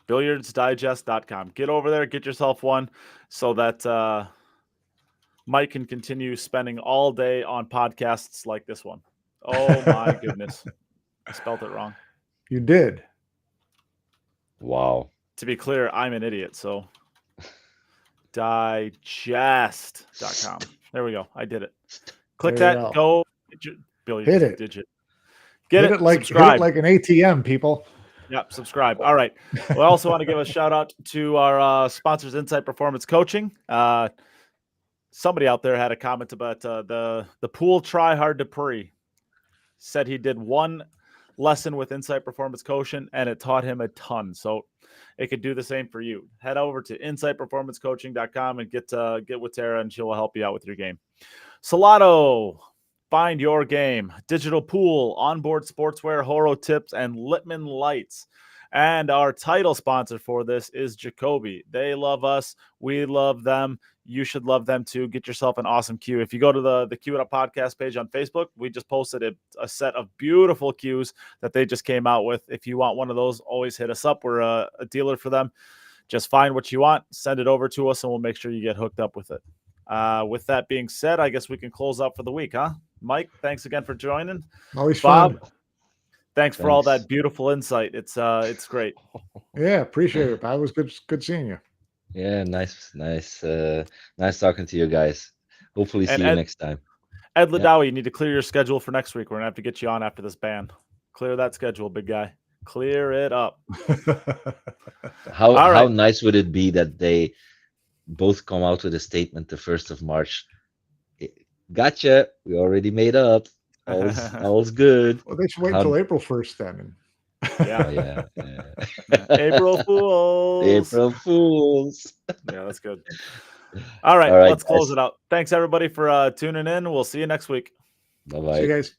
S6: BilliardsDigest.com. Get over there, get yourself one, so that Mike can continue spending all day on podcasts like this one. Oh my goodness, I spelled it wrong.
S3: You did.
S4: Wow.
S6: To be clear, I'm an idiot. So digest.com. There we go. I did it. Click
S3: there
S6: that. Go. Billiards
S3: hit it.
S6: Digit.
S3: Get it like an ATM, people.
S6: Yep. Subscribe. All right. We also want to give a shout out to our sponsors, Insight Performance Coaching. Somebody out there had a comment about the pool try hard to pre. Said he did one lesson with Insight Performance Coaching and it taught him a ton. So it could do the same for you. Head over to insightperformancecoaching.com and get with Tara and she'll help you out with your game. Solado, find your game. Digital pool, onboard sportswear, Horo tips, and Littman lights. And our title sponsor for this is Jacoby. They love us. We love them. You should love them too. Get yourself an awesome cue. If you go to the Cue It Up podcast page on Facebook, we just posted a set of beautiful cues that they just came out with. If you want one of those, always hit us up. We're a dealer for them. Just find what you want, send it over to us, and we'll make sure you get hooked up with it. With that being said, I guess we can close out for the week, huh? Mike, thanks again for joining.
S3: Always
S6: Bob,
S3: fun.
S6: Thanks for all that beautiful insight. It's great.
S3: Yeah, appreciate it. It was good seeing you.
S4: Yeah, nice talking to you guys. Hopefully see you next time.
S6: Ed Ladawi, you need to clear your schedule for next week. We're gonna have to get you on after this ban. Clear that schedule, big guy. Clear it up.
S4: How nice would it be that they both come out with a statement the 1st of March? Gotcha. We already made up. All's good.
S3: Well, they should wait until April 1st then.
S6: Yeah. April Fools.
S4: April Fools.
S6: Yeah, that's good. All right, let's close it out. Thanks everybody for tuning in. We'll see you next week.
S4: Bye-bye.
S3: See you guys.